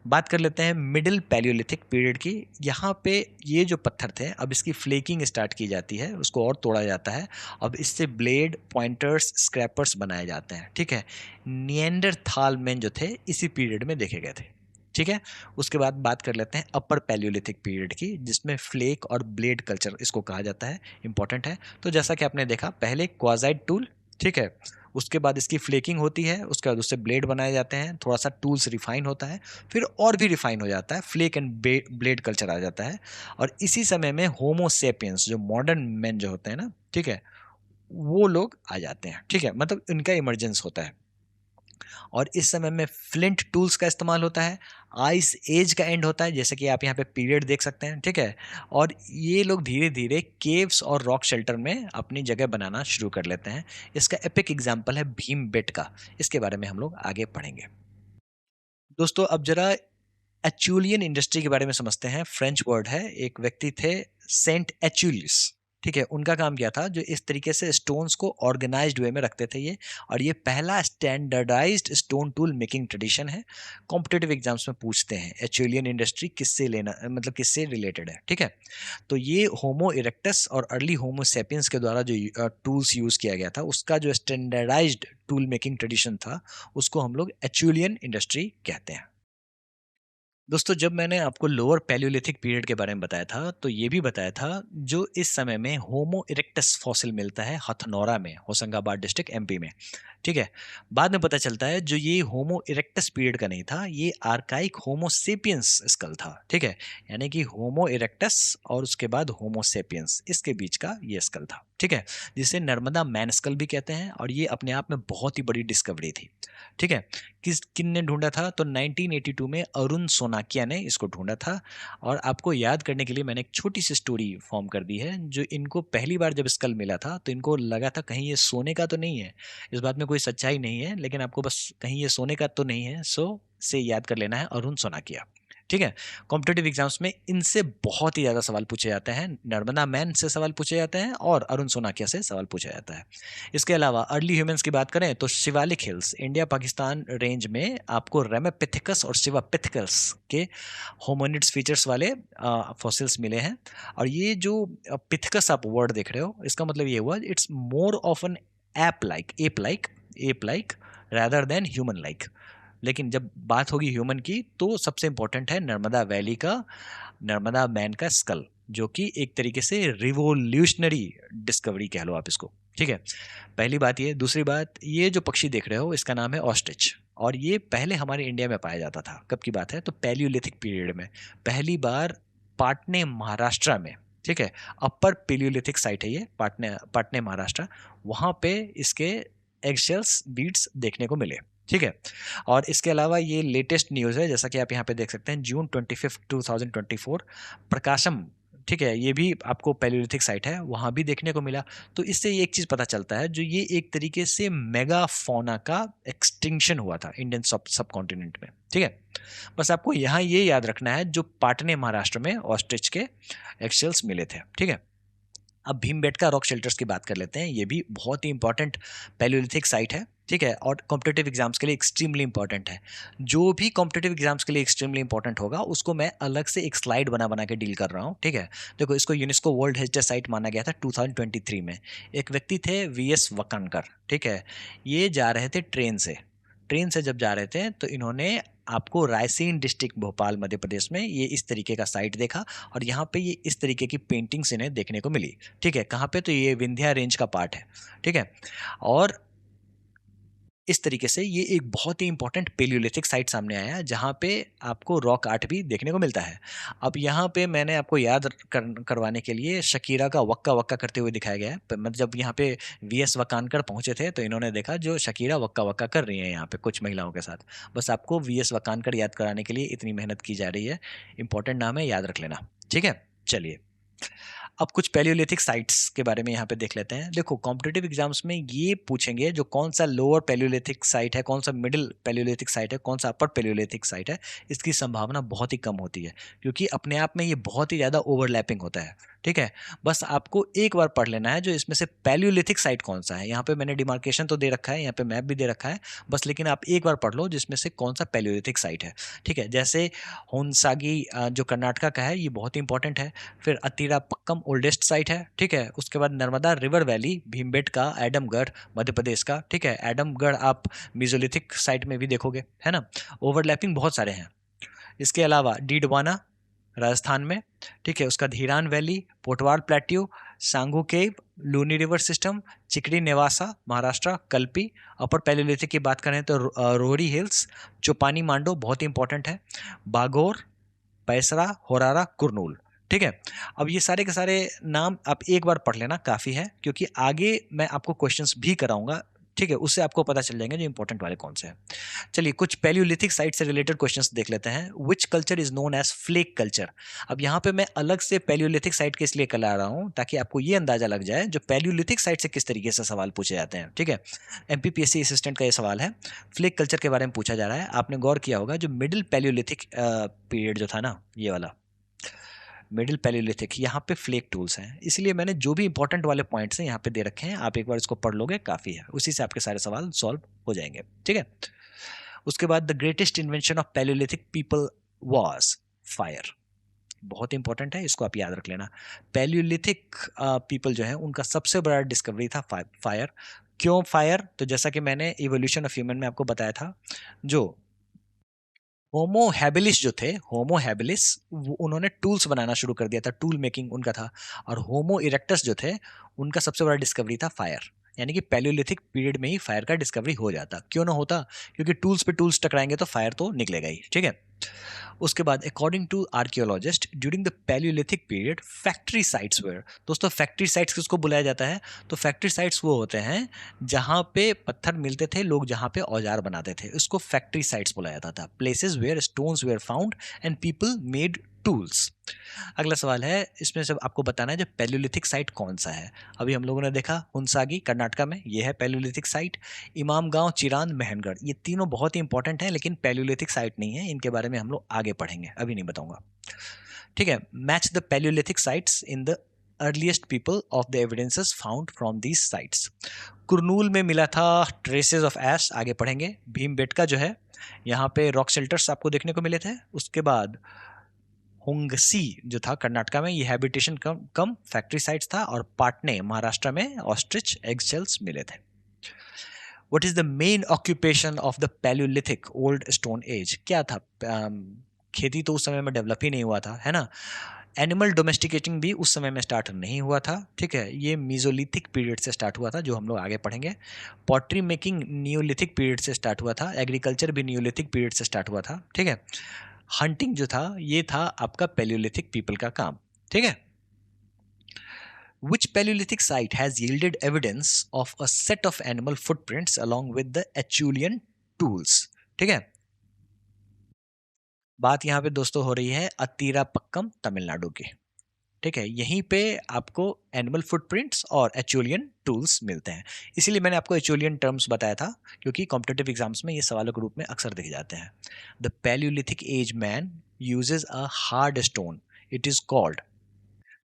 बात कर लेते हैं मिडिल पैलियोलिथिक पीरियड की। यहाँ पे ये जो पत्थर थे, अब इसकी फ्लेकिंग स्टार्ट की जाती है, उसको और तोड़ा जाता है। अब इससे ब्लेड, पॉइंटर्स, स्क्रैपर्स बनाए जाते हैं, ठीक है। निएंडरथाल मैन जो थे इसी पीरियड में देखे गए थे, ठीक है। उसके बाद बात कर लेते हैं अपर पैलियोलिथिक पीरियड की, जिसमें फ्लेक और ब्लेड कल्चर इसको कहा जाता है, इंपॉर्टेंट है। तो जैसा कि आपने देखा, पहले क्वाजाइट टूल, ठीक है, उसके बाद इसकी फ्लेकिंग होती है, उसके बाद उससे ब्लेड बनाए जाते हैं, थोड़ा सा टूल्स रिफाइन होता है, फिर और भी रिफाइन हो जाता है, फ्लेक एंड ब्लेड कल्चर आ जाता है। और इसी समय में होमोसेपियंस जो मॉडर्न मैन जो होते हैं ना, ठीक है, वो लोग आ जाते हैं, ठीक है, मतलब इनका इमरजेंस होता है। और इस समय में फ्लिंट टूल्स का इस्तेमाल होता है, आइस एज का एंड होता है, जैसे कि आप यहाँ पे पीरियड देख सकते हैं, ठीक है। और ये लोग धीरे धीरे केव्स और रॉक शेल्टर में अपनी जगह बनाना शुरू कर लेते हैं। इसका एपिक एग्जाम्पल है भीम बेट का, इसके बारे में हम लोग आगे पढ़ेंगे। दोस्तों अब जरा एचुलियन इंडस्ट्री के बारे में समझते हैं। फ्रेंच वर्ड है, एक व्यक्ति थे सेंट एचुलियस, ठीक है। उनका काम क्या था, जो इस तरीके से स्टोन्स को ऑर्गेनाइज्ड वे में रखते थे ये, और ये पहला standardized stone tool making tradition है। कॉम्पिटेटिव एग्जाम्स में पूछते हैं एचुलियन इंडस्ट्री किससे लेना, मतलब किससे रिलेटेड है, ठीक है। तो ये होमो इरेक्टस और अर्ली होमो सेपियंस के द्वारा जो टूल्स यूज किया गया था, उसका जो स्टैंडर्डाइज्ड टूल मेकिंग ट्रेडिशन था, उसको हम लोग एचुलियन इंडस्ट्री कहते हैं। दोस्तों जब मैंने आपको लोअर पैलियोलिथिक पीरियड के बारे में बताया था, तो ये भी बताया था जो इस समय में होमो इरेक्टस फॉसिल मिलता है हथनौरा में, होशंगाबाद डिस्ट्रिक्ट एमपी में, ठीक है। बाद में पता चलता है जो ये होमो इरेक्टस पीरियड का नहीं था, ये आर्काइक होमो सेपियंस स्कल था, ठीक है। यानी कि होमो इरेक्टस और उसके बाद होमो सेपियंस, इसके बीच का ये स्कल था, ठीक है, जिसे नर्मदा मैन स्कल भी कहते हैं। और ये अपने आप में बहुत ही बड़ी डिस्कवरी थी, ठीक है। किन ने ढूंढा था, तो 1982 में अरुण सोनाकिया ने इसको ढूंढा था। और आपको याद करने के लिए मैंने एक छोटी सी स्टोरी फॉर्म कर दी है। जो इनको पहली बार जब स्कल मिला था, तो इनको लगा था कहीं ये सोने का तो नहीं है। इस बात में कोई सच्चाई नहीं है, लेकिन आपको बस कहीं ये सोने का तो नहीं है सो से याद कर लेना है, अरुण सोनाकिया, ठीक है। कॉम्पिटेटिव एग्जाम्स में इनसे बहुत ही ज़्यादा सवाल पूछे जाते हैं। नर्मदा मैन से सवाल पूछे जाते हैं और अरुण सोनाकिया से सवाल पूछा जाता है। इसके अलावा अर्ली ह्यूमंस की बात करें तो Shivalik hills, India Pakistan range में आपको रेमेपिथेकस और शिवापिथेकस के होमोनिड्स फीचर्स वाले फॉसिल्स मिले हैं। और ये जो पिथेकस आप वर्ड देख रहे हो, इसका मतलब ये हुआ it's more of an ape like rather than human like. लेकिन जब बात होगी ह्यूमन की, तो सबसे इंपॉर्टेंट है नर्मदा वैली का, नर्मदा मैन का स्कल, जो कि एक तरीके से रिवोल्यूशनरी डिस्कवरी कह लो आप इसको, ठीक है। पहली बात ये। दूसरी बात, ये जो पक्षी देख रहे हो इसका नाम है ऑस्ट्रिच, और ये पहले हमारे इंडिया में पाया जाता था। कब की बात है, तो पैलियोलिथिक पीरियड में पहली बार पाटने महाराष्ट्र में, ठीक है। अपर पैलियोलिथिक साइट है ये, पाटने पाटने महाराष्ट्र, वहां पे इसके एगशेल्स बीड्स देखने को मिले, ठीक है। और इसके अलावा ये लेटेस्ट न्यूज़ है, जैसा कि आप यहाँ पे देख सकते हैं, जून 25, 2024 प्रकाशम, ठीक है, ये भी आपको पैलियोलिथिक साइट है, वहाँ भी देखने को मिला। तो इससे एक चीज़ पता चलता है, जो ये एक तरीके से मेगा फौना का एक्सटिंक्शन हुआ था इंडियन सब कॉन्टिनेंट में, ठीक है। बस आपको यहाँ ये याद रखना है, जो पाटने महाराष्ट्र में ऑस्ट्रिच के एक्सेल्स मिले थे, ठीक है। अब भीमबेटका रॉक शेल्टर्स की बात कर लेते हैं। ये भी बहुत ही इंपॉर्टेंट पैलियोलिथिक साइट है, ठीक है, और कॉम्पिटेटिव एग्जाम्स के लिए एक्सट्रीमली इंपॉर्टेंट है। जो भी कॉम्पिटेटिव एग्जाम्स के लिए एक्सट्रीमली इंपॉर्टेंट होगा, उसको मैं अलग से एक स्लाइड बना बना के डील कर रहा हूँ, ठीक है। देखो, इसको यूनेस्को वर्ल्ड हेरिटेज साइट माना गया था 2023 में। एक व्यक्ति थे वीएस वकानकर, ठीक है। ये जा रहे थे ट्रेन से जब जा रहे थे, तो इन्होंने आपको रायसेन डिस्ट्रिक्ट भोपाल मध्य प्रदेश में ये इस तरीके का साइट देखा, और यहाँ पे ये इस तरीके की पेंटिंग्स इन्हें देखने को मिली, ठीक है। कहाँ पे, तो ये विंध्या रेंज का पार्ट है, ठीक है। और इस तरीके से ये एक बहुत ही इंपॉर्टेंट पेलियोलिथिक साइट सामने आया, जहाँ पे आपको रॉक आर्ट भी देखने को मिलता है। अब यहाँ पे मैंने आपको याद करवाने के लिए शकीरा का वक्का वक्का करते हुए दिखाया गया है। मतलब जब यहाँ पे वीएस वकानकर पहुंचे थे, तो इन्होंने देखा जो शकीरा वक्का वक्का कर रही हैं यहाँ पे कुछ महिलाओं के साथ। बस आपको वीएस वकानकर याद कराने के लिए इतनी मेहनत की जा रही है। इंपॉर्टेंट नाम है, याद रख लेना, ठीक है। चलिए, अब कुछ पैलियोलिथिक साइट्स के बारे में यहाँ पे देख लेते हैं। देखो कॉम्पिटिटिव एग्जाम्स में ये पूछेंगे जो कौन सा लोअर पैलियोलिथिक साइट है, कौन सा मिडिल पैलियोलिथिक साइट है, कौन सा अपर पैलियोलिथिक साइट है, इसकी संभावना बहुत ही कम होती है क्योंकि अपने आप में ये बहुत ही ज़्यादा ओवरलैपिंग होता है। ठीक है, बस आपको एक बार पढ़ लेना है जो इसमें से पैलियोलिथिक साइट कौन सा है। यहाँ पे मैंने डिमार्केशन तो दे रखा है, यहाँ पे मैप भी दे रखा है बस, लेकिन आप एक बार पढ़ लो जिसमें से कौन सा पैलियोलिथिक साइट है। ठीक है, जैसे होन्सागी जो कर्नाटका का है, ये बहुत ही इंपॉर्टेंट है। फिर अतीरापक्कम ओल्डेस्ट साइट है। ठीक है, उसके बाद नर्मदा रिवर वैली भीमबेटका एडमगढ़ मध्य प्रदेश का। ठीक है, एडमगढ़ आप मेसोलिथिक साइट में भी देखोगे, है ना। ओवरलैपिंग बहुत सारे हैं। इसके अलावा डीडवाना राजस्थान में। ठीक है, उसका धीरान वैली, पोटवार प्लेट्यू, सांगू केव, लूनी रिवर सिस्टम, चिकड़ी नेवासा महाराष्ट्र, कल्पी। अपर पैलियोलिथिक की बात करें तो रोहरी हिल्स, चोपानी मांडो बहुत ही इंपॉर्टेंट है, बागोर, पैसरा, होरारा, कुरनूल। ठीक है, अब ये सारे के सारे नाम आप एक बार पढ़ लेना काफ़ी है क्योंकि आगे मैं आपको क्वेश्चंस भी कराऊंगा। ठीक है, उससे आपको पता चल जाएंगे जो इंपॉर्टेंट वाले कौन से हैं। चलिए कुछ पैलियोलिथिक साइट से रिलेटेड क्वेश्चंस देख लेते हैं। Which culture is known as flake culture. अब यहाँ पे मैं अलग से पैलियोलिथिक साइट के इसलिए कला रहा हूँ ताकि आपको ये अंदाजा लग जाए जो पैलियोलिथिक साइट से किस तरीके से सवाल पूछे जाते हैं। ठीक है, एमपीपीएससी असिस्टेंट का ये सवाल है, फ्लेक कल्चर के बारे में पूछा जा रहा है। आपने गौर किया होगा जो मिडिल पैलियोलिथिक पीरियड जो था ना, ये वाला मिडिल पैलियोलिथिक, यहाँ पे फ्लेक टूल्स हैं, इसलिए मैंने जो भी इंपॉर्टेंट वाले पॉइंट्स हैं यहाँ पे दे रखे हैं। आप एक बार इसको पढ़ लोगे काफ़ी है, उसी से आपके सारे सवाल सॉल्व हो जाएंगे। ठीक है, उसके बाद the greatest invention of Palaeolithic people was fire. बहुत इंपॉर्टेंट है, इसको आप याद रख लेना। पैलियोलिथिक पीपल जो है उनका सबसे बड़ा डिस्कवरी था फायर। क्यों फायर? तो जैसा कि मैंने इवोल्यूशन ऑफ ह्यूमन में आपको बताया था, जो होमो हैबिलिस जो थे, होमो हैबिलिस, उन्होंने टूल्स बनाना शुरू कर दिया था, टूल मेकिंग उनका था। और होमो इरेक्टस जो थे, उनका सबसे बड़ा डिस्कवरी था फायर। यानी कि पैलियोलिथिक पीरियड में ही फायर का डिस्कवरी हो जाता। क्यों ना होता? क्योंकि टूल्स पे टूल्स टकराएंगे तो फायर तो निकलेगा ही। ठीक है, उसके बाद according to archaeologist during the palaeolithic period factory sites were. दोस्तों फैक्ट्री साइट्स किसको बुलाया जाता है? तो फैक्ट्री साइट्स वो होते हैं जहाँ पे पत्थर मिलते थे, लोग जहाँ पे औजार बनाते थे, उसको फैक्ट्री साइट्स बुलाया जाता था। Places where stones were found and people made tools. अगला सवाल है, इसमें से आपको बताना है जो पैलियोलिथिक साइट कौन सा है। अभी हम लोगों ने देखा हुंसागी कर्नाटका में, ये है पैलियोलिथिक साइट। इमाम गांव, चिरांद, महनगढ़, ये तीनों बहुत ही इंपॉर्टेंट हैं लेकिन पैलियोलिथिक साइट नहीं है, इनके बारे में हम लोग आगे पढ़ेंगे, अभी नहीं बताऊंगा। ठीक है, match the Palaeolithic sites in the earliest people of the evidences found from these sites. Kurnool में मिला था ट्रेसेस ऑफ ऐश, आगे पढ़ेंगे। भीमबेटका जो है, यहाँ पे रॉक शेल्टर्स आपको देखने को मिले थे। उसके बाद होंगसी जो था कर्नाटका में, ये हैबिटेशन कम फैक्ट्री साइट्स था। और पाटने महाराष्ट्र में ऑस्ट्रिच एगशेल्स मिले थे। What is the main occupation of the Palaeolithic old stone age? क्या था? खेती तो उस समय में डेवलप ही नहीं हुआ था, है ना। एनिमल डोमेस्टिकेटिंग भी उस समय में स्टार्ट नहीं हुआ था। ठीक है, ये मीजोलिथिक पीरियड से स्टार्ट हुआ था, जो हम लोग आगे पढ़ेंगे। पॉटरी मेकिंग नियोलिथिक पीरियड से स्टार्ट हुआ था। एग्रीकल्चर भी नियोलिथिक पीरियड से स्टार्ट हुआ था। ठीक है, हंटिंग जो था ये था आपका पैलियोलिथिक पीपल का काम। ठीक है, which Paleolithic site has yielded evidence of a set of animal footprints along with the Acheulean tools? ठीक है, बात यहाँ पे दोस्तों हो रही है अतीरापक्कम तमिलनाडु की। ठीक है, यहीं पे आपको एनिमल फुटप्रिंट्स और एचुलियन टूल्स मिलते हैं। इसीलिए मैंने आपको एचुलियन टर्म्स बताया था क्योंकि कॉम्पिटिटिव एग्जाम्स में ये सवालों के रूप में अक्सर दिखे जाते हैं। The palaeolithic age man uses a hard stone, it is called.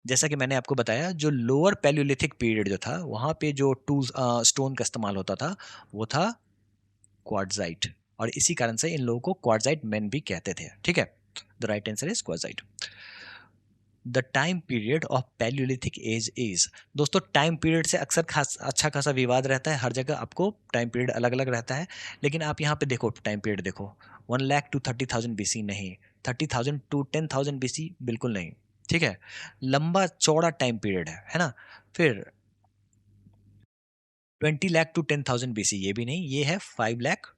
जैसा कि मैंने आपको बताया, जो लोअर पैलियोलिथिक पीरियड जो था वहाँ पे जो टूल्स स्टोन का इस्तेमाल होता था वो था क्वार्ट्जाइट, और इसी कारण से इन लोगों को क्वार्ट्जाइट मैन भी कहते थे। ठीक है, the right answer is quartzite. The time period of palaeolithic age is. दोस्तों टाइम पीरियड से अक्सर अच्छा खासा विवाद रहता है, हर जगह आपको टाइम पीरियड अलग अलग रहता है, लेकिन आप यहाँ पे देखो टाइम पीरियड देखो, 1 लाख टू 30,000 BC नहीं, 30,000 टू 10,000 BC बिल्कुल नहीं। ठीक है, लंबा चौड़ा टाइम पीरियड है ना। फिर 20 लाख टू 10,000 BC ये भी नहीं, ये है 5 लाख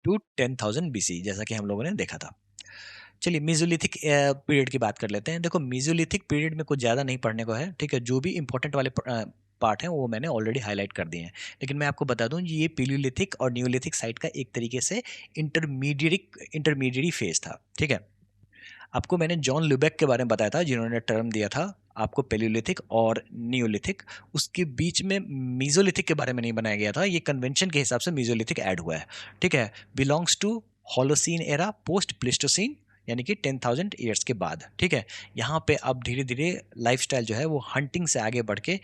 टू 10,000 BC, जैसा कि हम लोगों ने देखा था। चलिए मेसोलिथिक पीरियड की बात कर लेते हैं। देखो मेसोलिथिक पीरियड में कुछ ज़्यादा नहीं पढ़ने को है। ठीक है, जो भी इंपॉर्टेंट वाले पार्ट हैं वो मैंने ऑलरेडी हाईलाइट कर दिए हैं, लेकिन मैं आपको बता दूं ये पैलियोलिथिक और नियोलिथिक साइट का एक तरीके से इंटरमीडिएट फेज था। ठीक है, आपको मैंने जॉन ल्यूबेक के बारे में बताया था, जिन्होंने टर्म दिया था आपको पेलियोलिथिक और नियोलिथिक। उसके बीच में मीजोलिथिक के बारे में नहीं बनाया गया था, ये कन्वेंशन के हिसाब से मीजोलिथिक ऐड हुआ है, ठीक है। Belongs to Holocene era post Pleistocene, यानी कि 10,000 ईयर्स के बाद, ठीक है। यहाँ पे अब धीरे धीरे लाइफस्टाइल जो है वो हंटिंग से आगे बढ़ के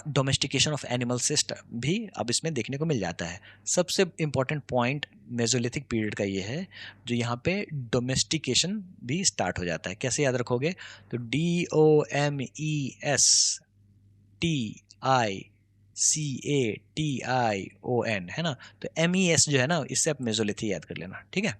डोमेस्टिकेशन ऑफ एनिमल सिस्टम भी अब इसमें देखने को मिल जाता है। सबसे इम्पॉर्टेंट पॉइंट मेसोलिथिक पीरियड का ये है, जो यहाँ पे डोमेस्टिकेशन भी स्टार्ट हो जाता है। कैसे याद रखोगे? तो DOMESTICATION है ना, तो MES जो है ना, इससे आप मेसोलिथिक याद कर लेना, ठीक है।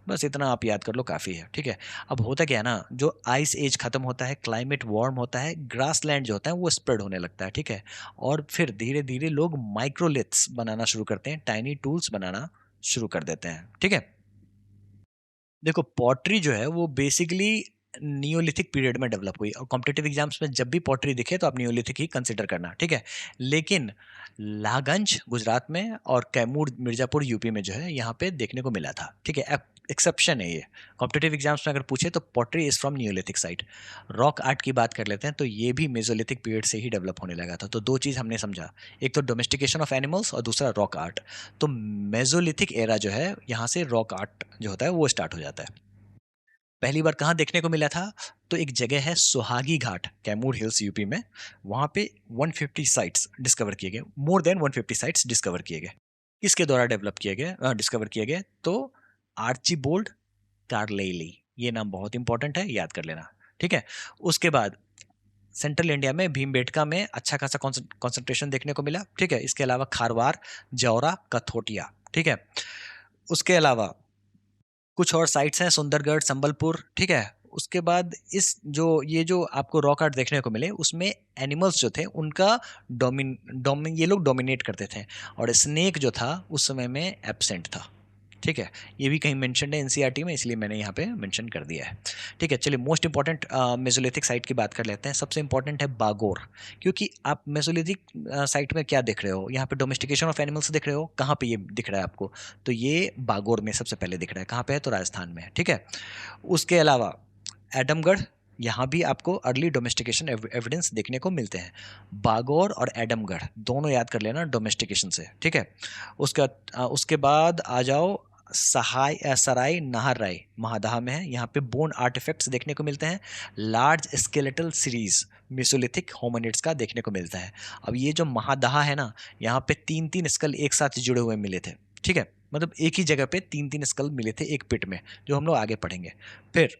बस इतना आप याद कर लो, काफ़ी है, ठीक है। अब होता क्या है ना, जो आइस एज खत्म होता है, क्लाइमेट वार्म होता है, ग्रास लैंड जो होता है वो स्प्रेड होने लगता है, ठीक है। और फिर धीरे धीरे लोग माइक्रोलिथ्स बनाना शुरू करते हैं, टाइनी टूल्स बनाना शुरू कर देते हैं, ठीक है। देखो पॉटरी जो है वो बेसिकली नियोलिथिक पीरियड में डेवलप हुई, और कॉम्पिटेटिव एग्जाम्स में जब भी पॉटरी दिखे तो आप नियोलिथिक ही कंसिडर करना, ठीक है। लेकिन लागंज गुजरात में और कैमूर मिर्जापुर यूपी में जो है यहाँ पे देखने को मिला था, ठीक है। एक्सेप्शन है ये, कॉम्पिटेटिव एग्जाम्स में अगर पूछे तो pottery is from Neolithic side. Rock art की बात कर लेते हैं, तो ये भी मेसोलिथिक पीरियड से ही डेवलप होने लगा था। तो दो चीज़ हमने समझा, एक तो डोमेस्टिकेशन ऑफ एनिमल्स और दूसरा रॉक आर्ट। तो मेसोलिथिक एरा जो है, यहाँ से रॉक आर्ट जो होता है वो स्टार्ट हो जाता है। पहली बार कहाँ देखने को मिला था? तो एक जगह है सुहागी घाट, कैमूर हिल्स यूपी में। वहाँ पे 150 साइट्स डिस्कवर किए गए, मोर देन 150 साइट्स डिस्कवर किए गए। किसके द्वारा डेवलप किए गए, डिस्कवर किए गए? तो आर्चिबोल्ड कार्लेली, ये नाम बहुत इंपॉर्टेंट है, याद कर लेना, ठीक है। उसके बाद सेंट्रल इंडिया में भीमबेटका में अच्छा खासा कॉन्सेंट्रेशन देखने को मिला, ठीक है। इसके अलावा खारवार, जौरा, कथोटिया, ठीक है। उसके अलावा कुछ और साइट्स हैं, सुंदरगढ़, संबलपुर, ठीक है। उसके बाद इस जो ये जो आपको रॉक आर्ट देखने को मिले, उसमें एनिमल्स जो थे उनका ये लोग डोमिनेट करते थे, और स्नेक जो था उस समय में एब्सेंट था, ठीक है। ये भी कहीं मेंशन है एनसीईआरटी में, इसलिए मैंने यहाँ पे मेंशन कर दिया है, ठीक है। चलिए मोस्ट इंपॉर्टेंट मेसोलिथिक साइट की बात कर लेते हैं। सबसे इंपॉर्टेंट है बागोर, क्योंकि आप मेसोलिथिक साइट में क्या देख रहे हो, यहाँ पे डोमेस्टिकेशन ऑफ एनिमल्स देख रहे हो, कहाँ पे ये दिख रहा है आपको? तो ये बागोर में सबसे पहले दिख रहा है। कहाँ पे है? तो राजस्थान में है, ठीक है। उसके अलावा एडमगढ़, यहाँ भी आपको अर्ली डोमेस्टिकेशन एविडेंस देखने को मिलते हैं। बागौर और एडमगढ़ दोनों याद कर लेना डोमेस्टिकेशन से, ठीक है। उसके बाद आ जाओ सराय नाहर राय, महादहा में है। यहाँ पे बोन आर्टिफैक्ट्स देखने को मिलते हैं। Large skeletal series Mesolithic hominids का देखने को मिलता है। अब ये जो महादहा है ना, यहाँ पे 3-3 स्कल एक साथ जुड़े हुए मिले थे, ठीक है। मतलब एक ही जगह पे 3-3 स्कल मिले थे एक पिट में, जो हम लोग आगे पढ़ेंगे। फिर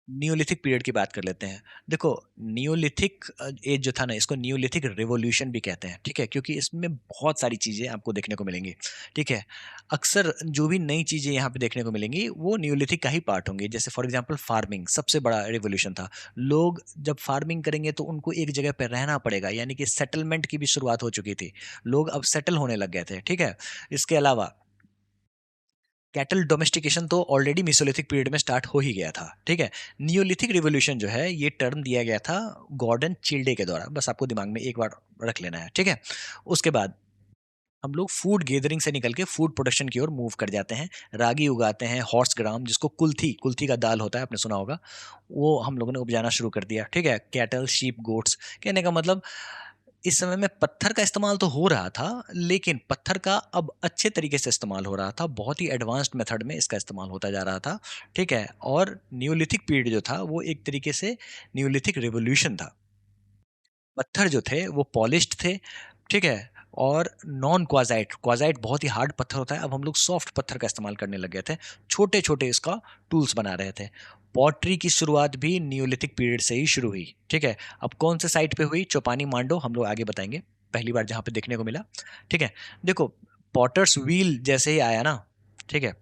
नियोलिथिक पीरियड की बात कर लेते हैं। देखो नियोलिथिक एज जो था ना, इसको नियोलिथिक रिवॉल्यूशन भी कहते हैं, ठीक है, क्योंकि इसमें बहुत सारी चीज़ें आपको देखने को मिलेंगी, ठीक है। अक्सर जो भी नई चीज़ें यहाँ पे देखने को मिलेंगी वो नियोलिथिक का ही पार्ट होंगी। जैसे फॉर एग्जांपल फार्मिंग सबसे बड़ा रिवॉल्यूशन था। लोग जब फार्मिंग करेंगे तो उनको एक जगह पर रहना पड़ेगा, यानी कि सेटलमेंट की भी शुरुआत हो चुकी थी। लोग अब सेटल होने लग गए थे, ठीक है। इसके अलावा कैटल डोमेस्टिकेशन तो ऑलरेडी मेसोलिथिक पीरियड में स्टार्ट हो ही गया था, ठीक है। नियोलिथिक रिवॉल्यूशन जो है ये टर्म दिया गया था गॉर्डन चिल्डे के द्वारा, बस आपको दिमाग में एक बार रख लेना है, ठीक है। उसके बाद हम लोग फूड गैदरिंग से निकल के फूड प्रोडक्शन की ओर मूव कर जाते हैं। रागी उगाते हैं, हॉर्स ग्राम जिसको कुल्थी कुल्थी का दाल होता है, आपने सुना होगा, वो हम लोगों ने उपजाना शुरू कर दिया, ठीक है। कैटल, शीप, गोट्स, कहने का मतलब इस समय में पत्थर का इस्तेमाल तो हो रहा था, लेकिन पत्थर का अब अच्छे तरीके से इस्तेमाल हो रहा था, बहुत ही एडवांस्ड मेथड में इसका इस्तेमाल होता जा रहा था, ठीक है। और नियोलिथिक पीरियड जो था वो एक तरीके से नियोलिथिक रिवोल्यूशन था। पत्थर जो थे वो पॉलिश्ड थे, ठीक है। और नॉन क्वाजाइट, क्वाजाइट बहुत ही हार्ड पत्थर होता है, अब हम लोग सॉफ्ट पत्थर का इस्तेमाल करने लग गए थे, छोटे छोटे इसका टूल्स बना रहे थे। पॉटरी की शुरुआत भी नियोलिथिक पीरियड से ही शुरू हुई, ठीक है। अब कौन से साइट पे हुई? चौपानी मांडो, हम लोग आगे बताएंगे, पहली बार जहाँ पे देखने को मिला, ठीक है। देखो पॉटर्स व्हील जैसे ही आया ना, ठीक है,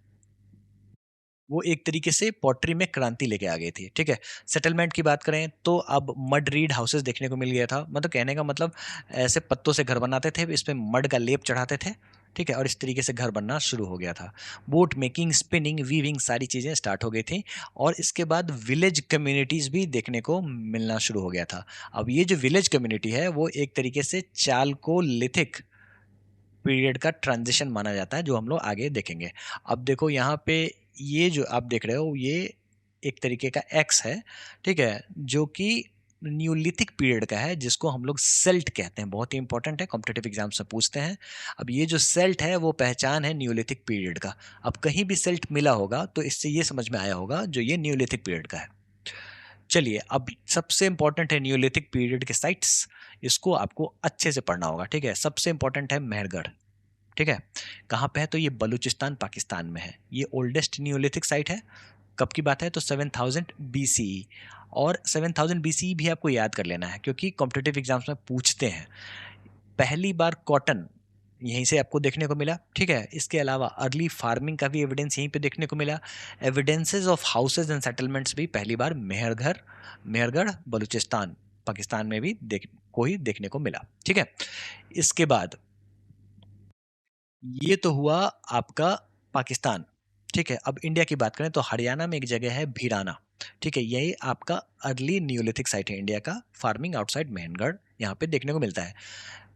वो एक तरीके से पॉटरी में क्रांति लेके आ गई थी, ठीक है। सेटलमेंट की बात करें तो अब मड रीड हाउसेस देखने को मिल गया था, मतलब कहने का मतलब ऐसे पत्तों से घर बनाते थे, इसमें मड का लेप चढ़ाते थे, ठीक है, और इस तरीके से घर बनना शुरू हो गया था। बोट मेकिंग, स्पिनिंग, वीविंग सारी चीज़ें स्टार्ट हो गई थी, और इसके बाद विलेज कम्युनिटीज़ भी देखने को मिलना शुरू हो गया था। अब ये जो विलेज कम्युनिटी है वो एक तरीके से चालकोलिथिक पीरियड का ट्रांजिशन माना जाता है, जो हम लोग आगे देखेंगे। अब देखो यहाँ पे ये जो आप देख रहे हो ये एक तरीके का एक्स है, ठीक है, जो कि न्यूलिथिक पीरियड का है, जिसको हम लोग सेल्ट कहते हैं। बहुत ही इंपॉर्टेंट है, कॉम्पिटिटिव एग्जाम्स में पूछते हैं। अब ये जो सेल्ट है वो पहचान है न्यूलिथिक पीरियड का। अब कहीं भी सेल्ट मिला होगा तो इससे ये समझ में आया होगा जो ये न्यूलिथिक पीरियड का है। चलिए, अब सबसे इंपॉर्टेंट है न्यूलिथिक पीरियड के साइट्स, इसको आपको अच्छे से पढ़ना होगा, ठीक है। सबसे इंपॉर्टेंट है मेहरगढ़, ठीक है। कहाँ पे है? तो ये बलूचिस्तान पाकिस्तान में है। ये ओल्डेस्ट न्यूलिथिक साइट है। कब की बात है? तो 7000 BCE। और 7000 BCE भी आपको याद कर लेना है, क्योंकि कॉम्पिटिटिव एग्जाम्स में पूछते हैं। पहली बार कॉटन यहीं से आपको देखने को मिला, ठीक है। इसके अलावा अर्ली फार्मिंग का भी एविडेंस यहीं पे देखने को मिला। Evidences of houses and settlements भी पहली बार मेहरगढ़ बलूचिस्तान पाकिस्तान में भी देखने को मिला, ठीक है। इसके बाद ये तो हुआ आपका पाकिस्तान, ठीक है। अब इंडिया की बात करें तो हरियाणा में एक जगह है भीराना, ठीक है। यही आपका अर्ली न्यूलिथिक साइट है इंडिया का, फार्मिंग आउटसाइड मेहनगढ़, यहाँ पे देखने को मिलता है।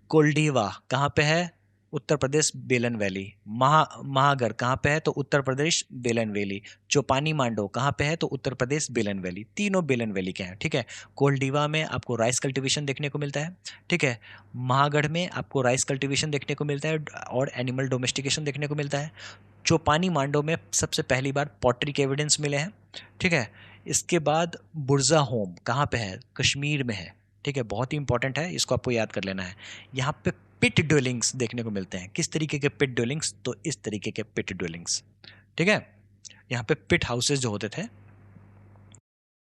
कोल्डीवा कहाँ पे है? उत्तर प्रदेश बेलन वैली। महागढ़ कहाँ पे है? तो उत्तर प्रदेश बेलन वैली। चौपानी मांडो कहाँ पे है? तो उत्तर प्रदेश बेलन वैली। तीनों बेलन वैली के हैं, ठीक है। कोल्डीवा में आपको राइस कल्टीवेशन देखने को मिलता है, ठीक है। महागढ़ में आपको राइस कल्टीवेशन देखने को मिलता है और एनिमल डोमेस्टिकेशन देखने को मिलता है। चौपानी मांडो में सबसे पहली बार पॉटरी के एविडेंस मिले हैं, ठीक है। इसके बाद बुर्जा होम कहाँ पे है? कश्मीर में है, ठीक है। बहुत ही इंपॉर्टेंट है, इसको आपको याद कर लेना है। यहाँ पे पिट ड्वेलिंग्स देखने को मिलते हैं। किस तरीके के पिट ड्वेलिंग्स? तो इस तरीके के पिट ड्वेलिंग्स, ठीक है। यहाँ पे पिट हाउसेज जो होते थे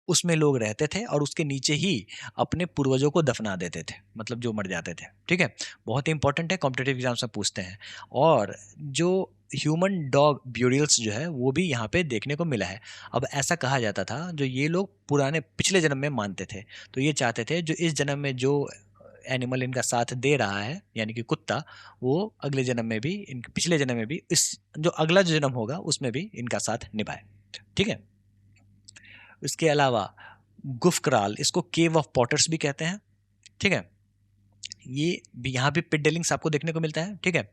उसमें लोग रहते थे और उसके नीचे ही अपने पूर्वजों को दफना देते थे, मतलब जो मर जाते थे, ठीक है। बहुत ही इंपॉर्टेंट है, कॉम्पिटिटिव एग्जाम्स में पूछते हैं। और जो ह्यूमन डॉग ब्यूरियल्स जो है वो भी यहाँ पे देखने को मिला है। अब ऐसा कहा जाता था जो ये लोग पुराने पिछले जन्म में मानते थे, तो ये चाहते थे जो इस जन्म में जो एनिमल इनका साथ दे रहा है यानी कि कुत्ता, वो अगले जन्म में भी पिछले जन्म में भी इस जो अगला जो जन्म होगा उसमें भी इनका साथ निभाए, ठीक है। इसके अलावा गुफकराल, इसको केव ऑफ पॉटर्स भी कहते हैं, ठीक है। ये भी यहाँ भी पिट डेलिंग्स आपको देखने को मिलता है, ठीक है।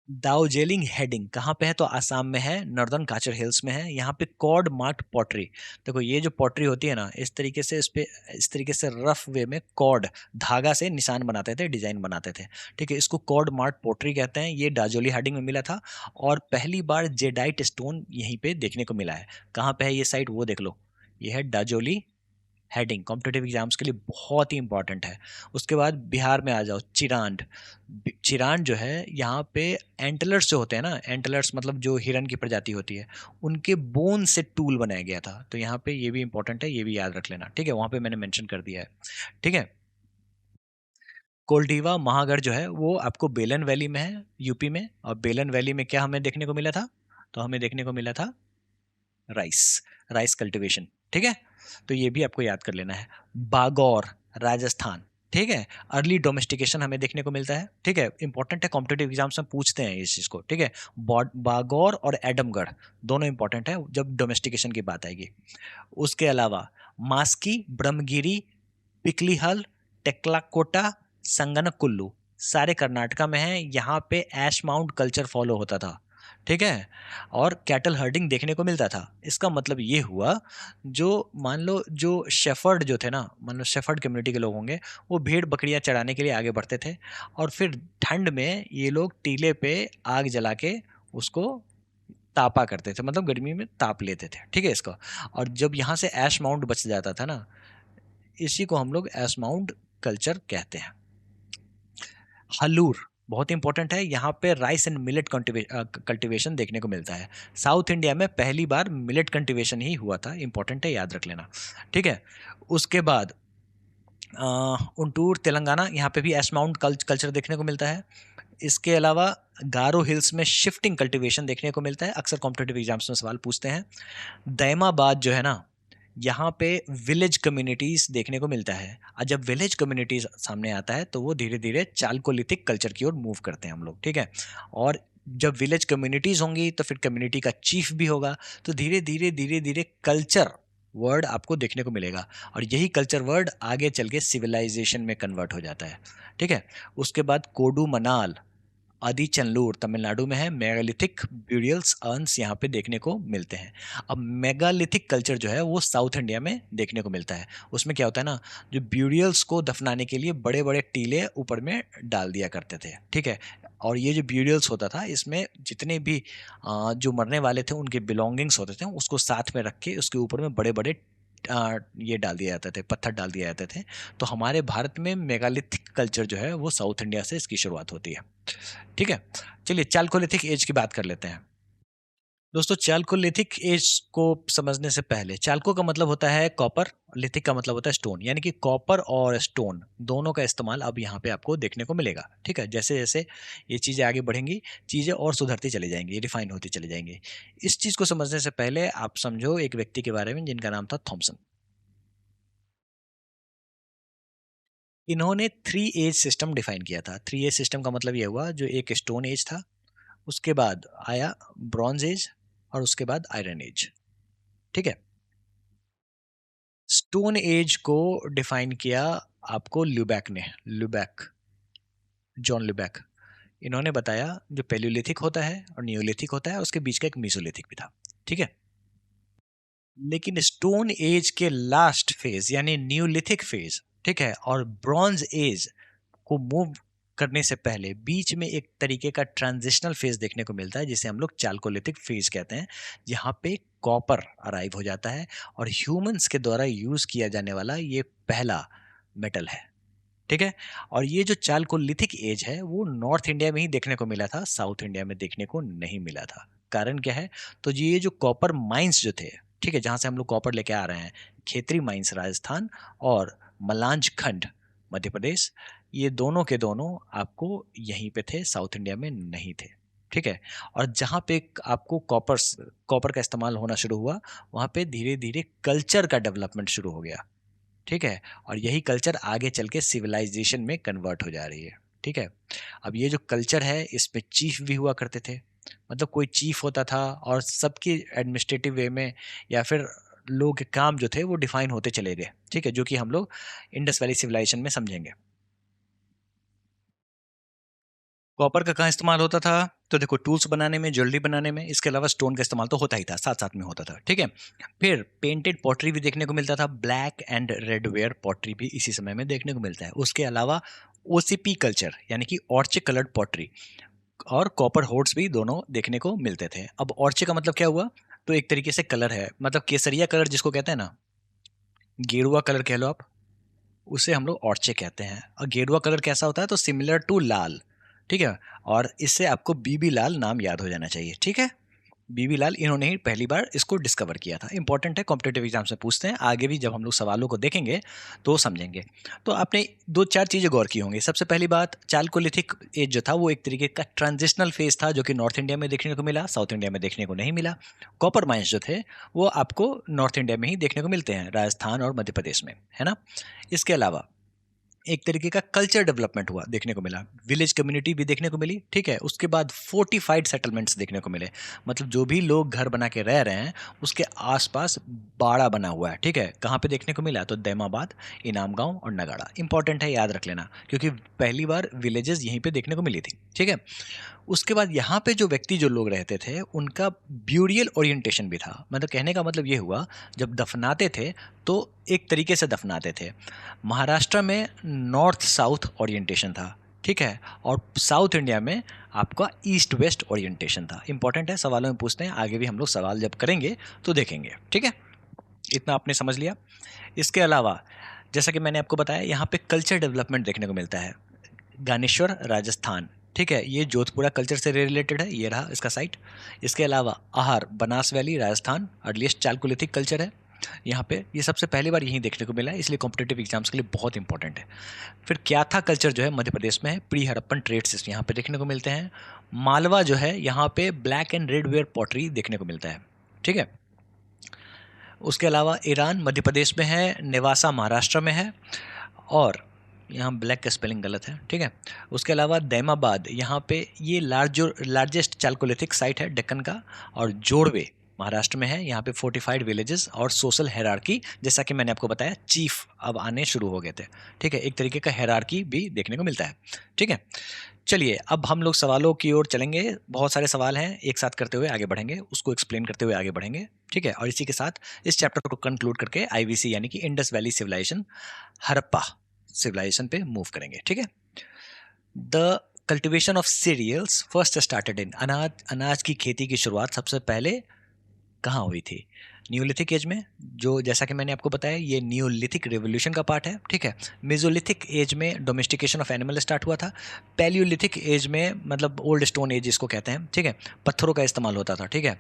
दाओजेलिंग हेडिंग कहाँ पे है? तो आसाम में है, नॉर्दर्न काचर हिल्स में है। यहाँ पे कॉर्ड मार्क पॉटरी, देखो ये जो पॉटरी होती है ना, इस तरीके से इस तरीके से रफ वे में कॉर्ड धागा से निशान बनाते थे, डिजाइन बनाते थे, ठीक है। इसको कॉर्ड मार्क पॉटरी कहते हैं। ये डाजोली हेडिंग में मिला था और पहली बार जेडाइट स्टोन यहीं पे देखने को मिला है। कहाँ पे है ये साइट? वो देख लो, ये है डाजोली हेडिंग, कॉम्पिटिटिव एग्जाम्स के लिए बहुत ही इंपॉर्टेंट है। उसके बाद बिहार में आ जाओ, चिरांड। चिरांड जो है यहाँ पे एंटलर्स जो होते हैं ना, एंटलर्स मतलब जो हिरन की प्रजाति होती है, उनके बोन से टूल बनाया गया था। तो यहाँ पे ये भी इंपॉर्टेंट है, ये भी याद रख लेना, ठीक है। वहाँ पे मैंने मेंशन कर दिया है, ठीक है। कोल्डीवा महागढ़ जो है वो आपको बेलन वैली में है, यूपी में। और बेलन वैली में क्या हमें देखने को मिला था? तो हमें देखने को मिला था राइस कल्टीवेशन, ठीक है। तो ये भी आपको याद कर लेना है। बागौर राजस्थान, ठीक है। अर्ली डोमेस्टिकेशन हमें देखने को मिलता है, ठीक है। इंपॉर्टेंट है, कॉम्पिटिटिव एग्जाम्स में पूछते हैं इस चीज को, ठीक है। बागौर और एडमगढ़ दोनों इंपॉर्टेंट है जब डोमेस्टिकेशन की बात आएगी। उसके अलावा मास्की, ब्रह्मगिरी, पिकलीहल, टेक्लाकोटा, संगनकुल्लू सारे कर्नाटका में हैं। यहाँ पे ऐश माउंट कल्चर फॉलो होता था, ठीक है। और कैटल हर्डिंग देखने को मिलता था। इसका मतलब ये हुआ, जो मान लो जो शेफर्ड जो थे ना, मान लो शेफर्ड कम्युनिटी के लोग होंगे, वो भेड़ बकरियां चराने के लिए आगे बढ़ते थे और फिर ठंड में ये लोग टीले पे आग जला के उसको तापा करते थे, मतलब गर्मी में ताप लेते थे, ठीक है इसको। और जब यहाँ से ऐश माउंट बच जाता था ना, इसी को हम लोग ऐश माउंट कल्चर कहते हैं। हलूर बहुत इंपॉर्टेंट है, यहाँ पे राइस एंड मिलेट कल्टीवेशन देखने को मिलता है। साउथ इंडिया में पहली बार मिलेट कल्टीवेशन ही हुआ था, इंपॉर्टेंट है, याद रख लेना, ठीक है। उसके बाद उंटूर तेलंगाना, यहाँ पे भी ऐश माउंट कल्चर देखने को मिलता है। इसके अलावा गारो हिल्स में शिफ्टिंग कल्टीवेशन देखने को मिलता है, अक्सर कॉम्पिटिटिव एग्जाम्स में सवाल पूछते हैं। दैमाबाद जो है ना, यहाँ पे विलेज कम्युनिटीज देखने को मिलता है। और जब विलेज कम्युनिटीज सामने आता है तो वो धीरे धीरे चालकोलिथिक कल्चर की ओर मूव करते हैं हम लोग, ठीक है। और जब विलेज कम्युनिटीज होंगी तो फिर कम्युनिटी का चीफ भी होगा, तो धीरे धीरे कल्चर वर्ड आपको देखने को मिलेगा, और यही कल्चर वर्ड आगे चल के सिविलाइजेशन में कन्वर्ट हो जाता है। ठीक है, उसके बाद कोडू मनाल आदि चंदलूर तमिलनाडु में है, मेगालिथिक ब्यूरियल्स अर्न्स यहाँ पे देखने को मिलते हैं। अब मेगालिथिक कल्चर जो है वो साउथ इंडिया में देखने को मिलता है। उसमें क्या होता है ना, जो ब्यूरियल्स को दफनाने के लिए बड़े बड़े टीले ऊपर में डाल दिया करते थे। ठीक है, और ये जो ब्यूरियल्स होता था इसमें जितने भी जो मरने वाले थे उनके बिलोंगिंग्स होते थे उसको साथ में रख के उसके ऊपर में बड़े बड़े ये डाल दिए जाते थे, पत्थर डाल दिए जाते थे। तो हमारे भारत में मेगालिथिक कल्चर जो है वो साउथ इंडिया से इसकी शुरुआत होती है। ठीक है, चलिए चालकोलिथिक एज की बात कर लेते हैं। दोस्तों चालकोलिथिक एज को समझने से पहले, चालको का मतलब होता है कॉपर, लिथिक का मतलब होता है स्टोन, यानी कि कॉपर और स्टोन दोनों का इस्तेमाल अब यहाँ पे आपको देखने को मिलेगा। ठीक है, जैसे जैसे ये चीज़ें आगे बढ़ेंगी चीज़ें और सुधरती चली जाएंगी, रिफाइन होती चली जाएंगी। इस चीज़ को समझने से पहले आप समझो एक व्यक्ति के बारे में जिनका नाम था थॉमसन। इन्होंने थ्री एज सिस्टम डिफाइन किया था। थ्री एज सिस्टम का मतलब ये हुआ, जो एक स्टोन एज था, उसके बाद आया ब्रॉन्ज एज, और उसके बाद आयरन एज। ठीक है, स्टोन एज को डिफाइन किया आपको ल्यूबैक ने, ल्यूबैक, जॉन ल्यूबैक। इन्होंने बताया जो पेलियोलिथिक होता है और नियोलिथिक होता है उसके बीच का एक मीसोलिथिक भी था। ठीक है, लेकिन स्टोन एज के लास्ट फेज यानी न्यूलिथिक फेज, ठीक है, और ब्रॉन्ज एज को मूव करने से पहले बीच में एक तरीके का ट्रांजिशनल फेज देखने को मिलता है जिसे हम लोग चालकोलिथिक फेज कहते हैं, जहाँ पे कॉपर अराइव हो जाता है और ह्यूमंस के द्वारा यूज किया जाने वाला ये पहला मेटल है। ठीक है, और ये जो चालकोलिथिक एज है वो नॉर्थ इंडिया में ही देखने को मिला था, साउथ इंडिया में देखने को नहीं मिला था। कारण क्या है, तो ये जो कॉपर माइंस जो थे, ठीक है, जहाँ से हम लोग कॉपर लेके आ रहे हैं, खेतरी माइंस राजस्थान और मलांज खंड मध्य प्रदेश, ये दोनों के दोनों आपको यहीं पे थे, साउथ इंडिया में नहीं थे। ठीक है, और जहाँ पे आपको कॉपर का इस्तेमाल होना शुरू हुआ वहाँ पे धीरे धीरे कल्चर का डेवलपमेंट शुरू हो गया। ठीक है, और यही कल्चर आगे चल के सिविलाइजेशन में कन्वर्ट हो जा रही है। ठीक है, अब ये जो कल्चर है इसमें चीफ भी हुआ करते थे, मतलब कोई चीफ होता था और सबकी एडमिनिस्ट्रेटिव वे में या फिर लोग के काम जो थे वो डिफाइन होते चले गए। ठीक है, जो कि हम लोग इंडस वैली सिविलाइजेशन में समझेंगे। कॉपर का कहाँ इस्तेमाल होता था, तो देखो टूल्स बनाने में, ज्वेलरी बनाने में, इसके अलावा स्टोन का इस्तेमाल तो होता ही था, साथ साथ में होता था। ठीक है, फिर पेंटेड पॉटरी भी देखने को मिलता था, black and red ware pottery भी इसी समय में देखने को मिलता है। उसके अलावा ओसीपी कल्चर यानी कि ऑर्चे कलर्ड पॉटरी और कॉपर होर्ड्स भी दोनों देखने को मिलते थे। अब ऑर्चे का मतलब क्या हुआ, तो एक तरीके से कलर है, मतलब केसरिया कलर जिसको कहते हैं ना, गेरुआ कलर कह लो आप, उसे हम लोग ऑर्चे कहते हैं। और गेरुआ कलर कैसा होता है, तो सिमिलर टू लाल। ठीक है, और इससे आपको बीबी लाल नाम याद हो जाना चाहिए। ठीक है, बीबी लाल इन्होंने ही पहली बार इसको डिस्कवर किया था। इंपॉर्टेंट है, कॉम्पिटेटिव एग्जाम से पूछते हैं, आगे भी जब हम लोग सवालों को देखेंगे तो समझेंगे। तो आपने दो चार चीज़ें गौर की होंगी। सबसे पहली बात, चालकोलिथिक एज जो था वो एक तरीके का ट्रांजिशनल फेज था जो कि नॉर्थ इंडिया में देखने को मिला, साउथ इंडिया में देखने को नहीं मिला। कॉपर माइंस जो थे वो आपको नॉर्थ इंडिया में ही देखने को मिलते हैं, राजस्थान और मध्य प्रदेश में, है ना। इसके अलावा एक तरीके का कल्चर डेवलपमेंट हुआ देखने को मिला, विलेज कम्युनिटी भी देखने को मिली। ठीक है, उसके बाद फोर्टिफाइड सेटलमेंट्स देखने को मिले, मतलब जो भी लोग घर बना के रह रहे हैं उसके आसपास बाड़ा बना हुआ है। ठीक है, कहाँ पे देखने को मिला, तो दैमाबाद, इनाम गांव और नगाड़ा। इंपॉर्टेंट है, याद रख लेना, क्योंकि पहली बार विलेजेस यहीं पे देखने को मिली थी। ठीक है, उसके बाद यहाँ पे जो व्यक्ति जो लोग रहते थे उनका ब्यूरियल ओरिएंटेशन भी था, मतलब कहने का मतलब ये हुआ, जब दफनाते थे तो एक तरीके से दफनाते थे। महाराष्ट्र में नॉर्थ साउथ ओरिएंटेशन था, ठीक है, और साउथ इंडिया में आपका ईस्ट वेस्ट ओरिएंटेशन था। इंपॉर्टेंट है, सवालों में पूछते हैं, आगे भी हम लोग सवाल जब करेंगे तो देखेंगे। ठीक है, इतना आपने समझ लिया। इसके अलावा जैसा कि मैंने आपको बताया, यहाँ पे कल्चर डेवलपमेंट देखने को मिलता है। ज्ञानेश्वर राजस्थान, ठीक है, ये जोधपुरा कल्चर से रिलेटेड है, ये रहा इसका साइट। इसके अलावा आहार Banas valley Rajasthan earliest Chalcolithic culture है, यहाँ पे ये सबसे पहली बार यहीं देखने को मिला है, इसलिए कॉम्पिटेटिव एग्जाम्स के लिए बहुत इंपॉर्टेंट है। फिर क्याथा कल्चर जो है मध्य प्रदेश में है, प्री हड़प्पन ट्रेड्स यहाँ पे देखने को मिलते हैं। मालवा जो है यहाँ पे black and red ware pottery देखने को मिलता है। ठीक है, उसके अलावा ईरान मध्य प्रदेश में है, नेवासा महाराष्ट्र में है, और यहाँ ब्लैक का स्पेलिंग गलत है। ठीक है, उसके अलावा दैमाबाद यहाँ पे ये लार्जेस्ट चालकोलिथिक साइट है डेक्कन का, और जोड़वे महाराष्ट्र में है। यहाँ पे फोर्टिफाइड विलेजेस और सोशल हेरार्की, जैसा कि मैंने आपको बताया, चीफ अब आने शुरू हो गए थे। ठीक है, एक तरीके का हेरार्की भी देखने को मिलता है। ठीक है, चलिए अब हम लोग सवालों की ओर चलेंगे। बहुत सारे सवाल हैं, एक साथ करते हुए आगे बढ़ेंगे, उसको एक्सप्लेन करते हुए आगे बढ़ेंगे। ठीक है, और इसी के साथ इस चैप्टर को कंक्लूड करके आईवीसी यानी कि Indus valley civilization, Harappa civilization पे मूव करेंगे। ठीक है, the cultivation of cereals first started in, अनाज अनाज की खेती की शुरुआत सबसे पहले कहाँ हुई थी? न्यूलिथिक एज में, जो जैसा कि मैंने आपको बताया ये न्यूलिथिक रेवोल्यूशन का पार्ट है। ठीक है, मेजोलिथिक एज में डोमेस्टिकेशन ऑफ एनिमल स्टार्ट हुआ था। पैलियोलिथिक एज में, मतलब ओल्ड स्टोन एज जिसको कहते हैं, ठीक है, पत्थरों का इस्तेमाल होता था। ठीक है,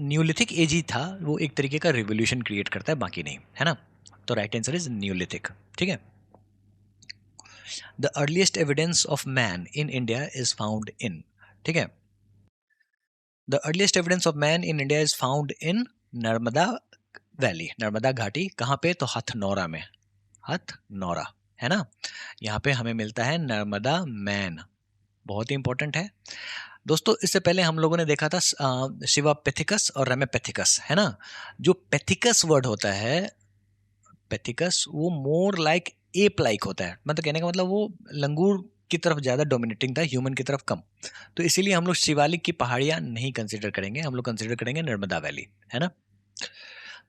न्यूलिथिक एज ही था, वो एक तरीके का रिवोल्यूशन क्रिएट करता है, बाकी नहीं, है ना। तो राइट आंसर इज न्यूलिथिक। ठीक है, the earliest evidence of man in India is found in, ठीक है, the earliest evidence of man in India is found in Narmada valley, Narmada घाटी। कहाँ पे? तो हथनौरा में, हथनौरा, है ना। यहाँ पे हमें मिलता है नर्मदा मैन, बहुत ही इंपॉर्टेंट है दोस्तों। इससे पहले हम लोगों ने देखा था शिवापेथिकस और रेमेपेथिकस, है ना। जो पेथिकस वर्ड होता है, पेथिकस, वो मोर लाइक एप लाइक होता है, मतलब कहने का मतलब वो लंगूर की तरफ ज्यादा डोमिनेटिंग था, ह्यूमन की तरफ कम। तो इसीलिए हम लोग शिवालिक की पहाड़ियां नहीं कंसिडर करेंगे, हम लोग कंसिडर करेंगे नर्मदा वैली, है ना।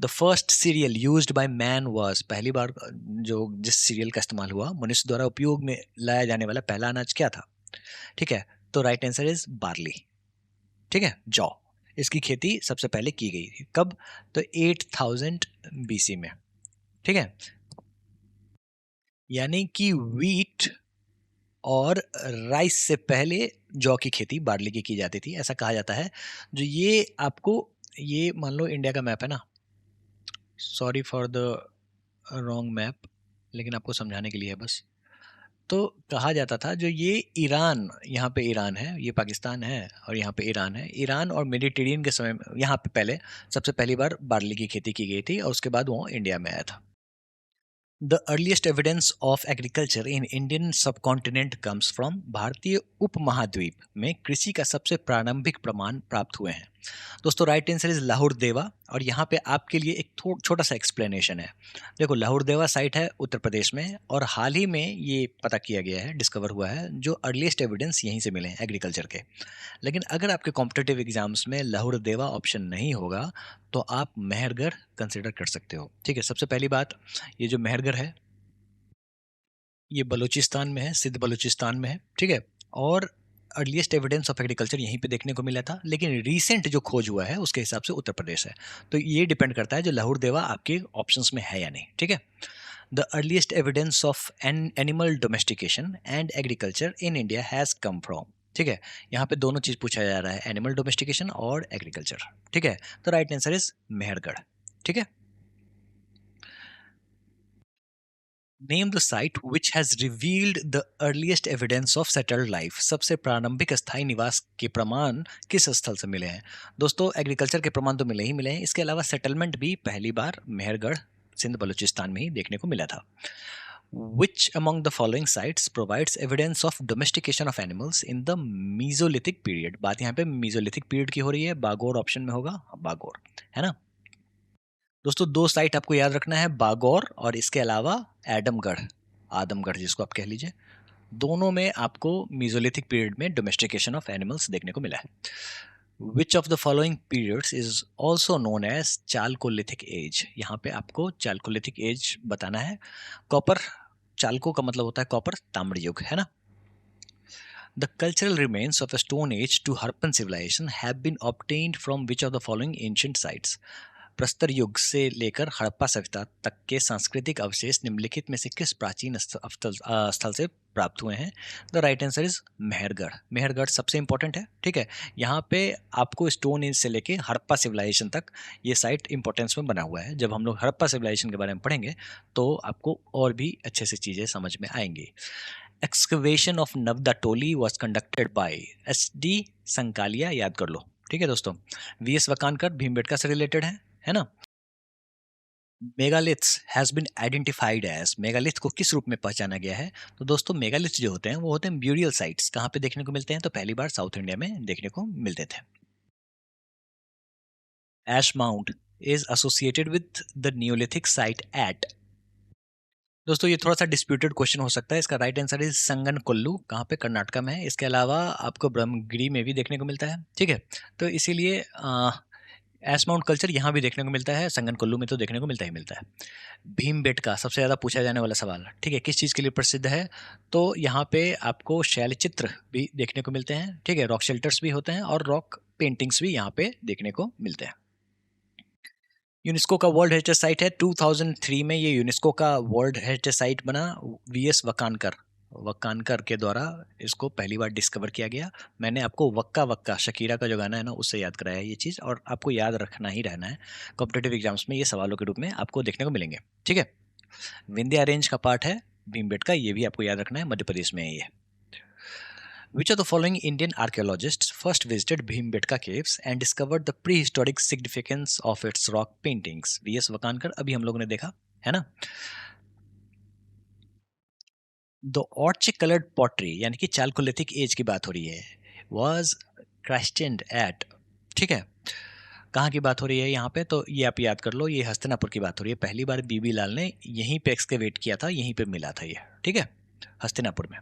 The first serial used by man was, पहली बार जो जिस सीरियल का इस्तेमाल हुआ, मनुष्य द्वारा उपयोग में लाया जाने वाला पहला अनाज क्या था? ठीक है, तो राइट आंसर इज बार्ली। ठीक है, जौ, इसकी खेती सबसे पहले की गई थी, कब? तो 8000 बीसी में। ठीक है, यानी कि वीट और राइस से पहले जौ की खेती, बार्ली की जाती थी, ऐसा कहा जाता है। जो ये आपको, ये मान लो इंडिया का मैप है ना, sorry for the wrong map, लेकिन आपको समझाने के लिए है बस। तो कहा जाता था जो ये ईरान, यहाँ पे ईरान है, ये पाकिस्तान है और यहाँ पे ईरान है, ईरान और मेडिटेरियन के समय में यहाँ पे पहले सबसे पहली बार बार्ली की खेती की गई थी और उसके बाद वो इंडिया में आया था। The earliest evidence of agriculture in Indian subcontinent comes from, भारतीय उपमहाद्वीप में कृषि का सबसे प्रारंभिक प्रमाण प्राप्त हुए हैं। दोस्तों राइट आंसर इज लाहौर देवा, और यहाँ पे आपके लिए एक छोटा सा एक्सप्लेनेशन है। देखो, लाहौर देवा साइट है उत्तर प्रदेश में, और हाल ही में ये पता किया गया है, डिस्कवर हुआ है, जो अर्लीस्ट एविडेंस यहीं से मिले हैं एग्रीकल्चर के। लेकिन अगर आपके कॉम्पिटेटिव एग्जाम्स में लाहौर देवा ऑप्शन नहीं होगा, तो आप मेहरगढ़ कंसिडर कर सकते हो। ठीक है, सबसे पहली बात, ये जो मेहरगढ़ है ये बलूचिस्तान में है, सिंध बलूचिस्तान में है। ठीक है, और अर्लीस्ट एविडेंस ऑफ एग्रीकल्चर यहीं पे देखने को मिला था, लेकिन रीसेंट जो खोज हुआ है उसके हिसाब से उत्तर प्रदेश है। तो ये डिपेंड करता है जो लाहौर देवा आपके ऑप्शंस में है या नहीं। ठीक है, the earliest evidence of an animal domestication and agriculture in India has come from. ठीक है, यहाँ पे दोनों चीज पूछा जा रहा है, एनिमल डोमेस्टिकेशन और एग्रीकल्चर। ठीक है, तो राइट आंसर इज मेहरगढ़। ठीक है, name the site which has revealed the earliest evidence of settled life, सबसे प्रारंभिक स्थायी निवास के प्रमाण किस स्थल से मिले हैं? दोस्तों एग्रीकल्चर के प्रमाण तो मिले ही मिले हैं, इसके अलावा सेटलमेंट भी पहली बार मेहरगढ़, सिंध बलूचिस्तान में ही देखने को मिला था। Which among the following sites provides evidence of domestication of animals in the Mesolithic period? बात यहाँ पे Mesolithic period की हो रही है, बागोर ऑप्शन में होगा, बागोर, है ना। दोस्तों दो साइट आपको याद रखना है, बागौर और इसके अलावा एडमगढ़, आदमगढ़ जिसको आप कह लीजिए। दोनों में आपको मीजोलिथिक पीरियड में डोमेस्टिकेशन ऑफ एनिमल्स देखने को मिला है। Which of the following periods is also known as chalcolithic age? यहाँ पे आपको चालकोलिथिक एज बताना है। कॉपर, चालको का मतलब होता है कॉपर, ताम्र युग, है ना। The cultural remains of the Stone Age to Harappan civilization have been obtained from which of the following ancient sites? प्रस्तर युग से लेकर हड़प्पा सभ्यता तक के सांस्कृतिक अवशेष निम्नलिखित में से किस प्राचीन स्थल से प्राप्त हुए हैं? The right answer is Mehrgarh. Mehrgarh सबसे इंपॉर्टेंट है। ठीक है, यहाँ पे आपको स्टोन एज से लेके हड़प्पा सिविलाइजेशन तक ये साइट इंपॉर्टेंस में बना हुआ है। जब हम लोग हड़प्पा सिविलाइजेशन के बारे में पढ़ेंगे तो आपको और भी अच्छे से चीज़ें समझ में आएंगी। Excavation of Navdatoli was conducted by SD Sankalia, याद कर लो। ठीक है दोस्तों, VS वकानकर भीमबेटका से रिलेटेड है ना। Megaliths has been identified as, megalith को किस रूप में पहचाना गया है? तो दोस्तों मेगालिथ्स जो होते हैं वो होते हैं ब्यूरियल साइट्स। कहाँ पे देखने को मिलते हैं? तो पहली बार साउथ इंडिया में देखने को मिलते थे। Ash Mount is associated with the Neolithic site at। दोस्तों ये थोड़ा सा डिस्प्यूटेड क्वेश्चन हो सकता है। इसका राइट आंसर इज संगन कोल्लू, कहाँ पे, कर्नाटका में है। इसके अलावा आपको ब्रह्मगिरी में भी देखने को मिलता है, ठीक है। तो इसीलिए एश माउंट कल्चर यहाँ भी देखने को मिलता है, संगन कोल्लू में तो देखने को मिलता ही मिलता है। भीमबेटका सबसे ज़्यादा पूछा जाने वाला सवाल, ठीक है, किस चीज़ के लिए प्रसिद्ध है? तो यहाँ पे आपको शैलचित्र भी देखने को मिलते हैं, ठीक है, रॉक शेल्टर्स भी होते हैं और रॉक पेंटिंग्स भी यहाँ पे देखने को मिलते हैं। यूनेस्को का वर्ल्ड हेरिटेज साइट है 2003 में, ये यूनेस्को का वर्ल्ड हेरिटेज साइट बना। वीएस वकानकर वकानकर के द्वारा इसको पहली बार डिस्कवर किया गया। मैंने आपको वक्का वक्का शकीरा का जो गाना है ना, उससे याद कराया है ये चीज़, और आपको याद रखना ही रहना है। कॉम्पिटेटिव एग्जाम्स में ये सवालों के रूप में आपको देखने को मिलेंगे, ठीक है। विंध्या रेंज का पार्ट है भीमबेटका, ये भी आपको याद रखना है, मध्य प्रदेश में है ये। Which of the following Indian archaeologists first visited Bhimbetka caves and discovered the prehistoric significance of its rock paintings? V.S. वकानकर, अभी हम लोगों ने देखा है ना। The orche colored pottery यानी कि चालकोलिथिक एज की बात हो रही है, was questioned at, ठीक है, कहाँ की बात हो रही है यहाँ पे? तो ये आप याद कर लो, ये हस्तिनापुर की बात हो रही है। पहली बार बीबी लाल ने यहीं पे एक्सकेवेट किया था, यहीं पे मिला था ये, ठीक है, हस्तिनापुर में।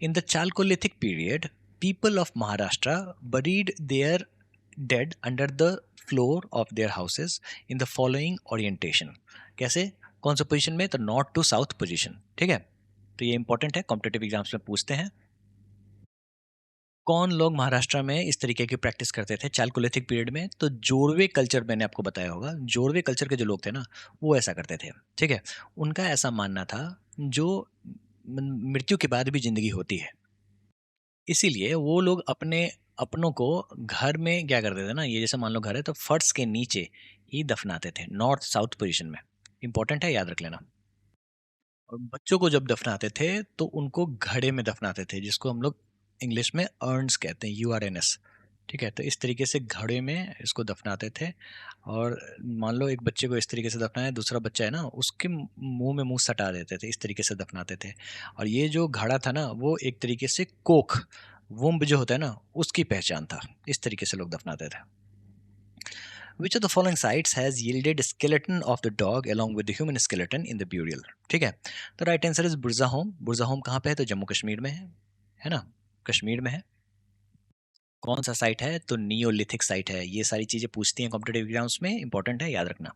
In the Chalcolithic period, people of Maharashtra buried their dead under the floor of their houses in the following orientation. कैसे, कौन सा पोजीशन में? तो नॉर्थ टू साउथ पोजीशन, ठीक है। तो ये इंपॉर्टेंट है, कॉम्पिटेटिव एग्जाम्स में पूछते हैं। कौन लोग महाराष्ट्र में इस तरीके की प्रैक्टिस करते थे चालकोलिथिक पीरियड में? तो जोरवे कल्चर, मैंने आपको बताया होगा, जोरवे कल्चर के जो लोग थे ना, वो ऐसा करते थे, ठीक है। उनका ऐसा मानना था जो मृत्यु के बाद भी जिंदगी होती है, इसीलिए वो लोग अपने अपनों को घर में क्या करते थे ना, ये जैसे मान लो घर है तो फर्श के नीचे ही दफनाते थे, नॉर्थ साउथ पोजीशन में। इंपॉर्टेंट है, याद रख लेना। और बच्चों को जब दफनाते थे तो उनको घड़े में दफनाते थे, जिसको हम लोग इंग्लिश में अर्न्स कहते हैं, URNS, ठीक है। तो इस तरीके से घड़े में इसको दफनाते थे। और मान लो एक बच्चे को इस तरीके से दफनाया, दूसरा बच्चा है ना, उसके मुंह में मुंह सटा देते थे, इस तरीके से दफनाते थे। और ये जो घड़ा था ना, वो एक तरीके से कोख, वुम्ब जो होता है ना, उसकी पहचान था। इस तरीके से लोग दफनाते थे। Which of the following sites has yielded skeleton of the dog along with the human skeleton in the burial? ठीक है, तो राइट आंसर इज बुरजा होम। बुरजा होम कहाँ पे है? तो जम्मू कश्मीर में है ना, कश्मीर में है। कौन सा साइट है? तो नियोलिथिक साइट है। ये सारी चीजें पूछती हैं कॉम्पिटेटिव एग्जाम्स में, इंपॉर्टेंट है, याद रखना।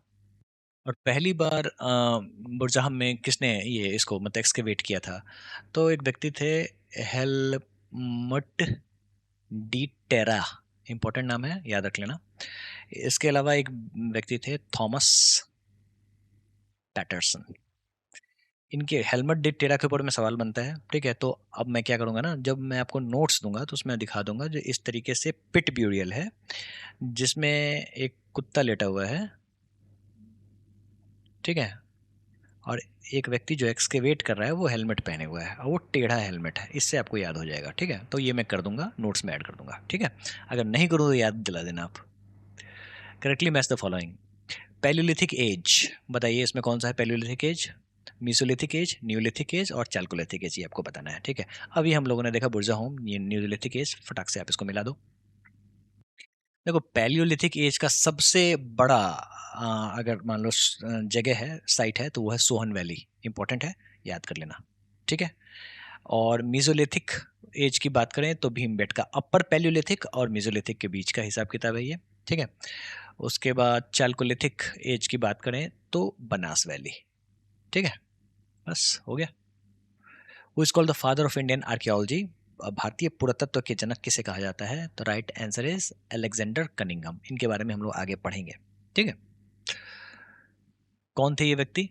और पहली बार बुरजाहम में किसने ये इसको मतलब एक्सकेवेट किया था? तो एक व्यक्ति थे, हेलमट डी टेरा, इंपॉर्टेंट नाम है, याद रख लेना। इसके अलावा एक व्यक्ति थे, थॉमस पैटरसन। इनके हेलमेट डी टेरा के ऊपर में सवाल बनता है, ठीक है। तो अब मैं क्या करूंगा ना, जब मैं आपको नोट्स दूंगा तो उसमें दिखा दूंगा जो इस तरीके से पिट ब्यूरियल है, जिसमें एक कुत्ता लेटा हुआ है, ठीक है, और एक व्यक्ति जो एक्सकेवेट कर रहा है वो हेलमेट पहने हुआ है, और वो टेढ़ा हेलमेट है। इससे आपको याद हो जाएगा, ठीक है। तो ये मैं कर दूंगा, नोट्स में ऐड कर दूंगा, ठीक है। अगर नहीं करूँ तो याद दिला देना आप। Correctly match the following. Palaeolithic age, बताइए इसमें कौन सा है palaeolithic age? Mesolithic age, neolithic age और चालकोलिथिक एज, ये आपको बताना है, ठीक है। अभी हम लोगों ने देखा बुरजा होम, ये न्यूलिथिक एज, फटाक से आप इसको मिला दो। देखो पैलियोलिथिक एज का सबसे बड़ा अगर मान लो जगह है, साइट है, तो वो है सोहन वैली, इंपॉर्टेंट है, याद कर लेना, ठीक है। और मीजोलिथिक एज की बात करें तो भीमबेटका, अपर पैलियोलिथिक और मीजोलिथिक के बीच का हिसाब किताब है ये, ठीक है। उसके बाद चालकोलिथिक एज की बात करें तो बनास वैली, ठीक है। बस हो गया। Who is called the father of Indian archaeology? भारतीय पुरातत्व के जनक किसे कहा जाता है? तो right answer is Alexander Cunningham. इनके बारे में हम लोग आगे पढ़ेंगे, ठीक है। कौन थे ये व्यक्ति?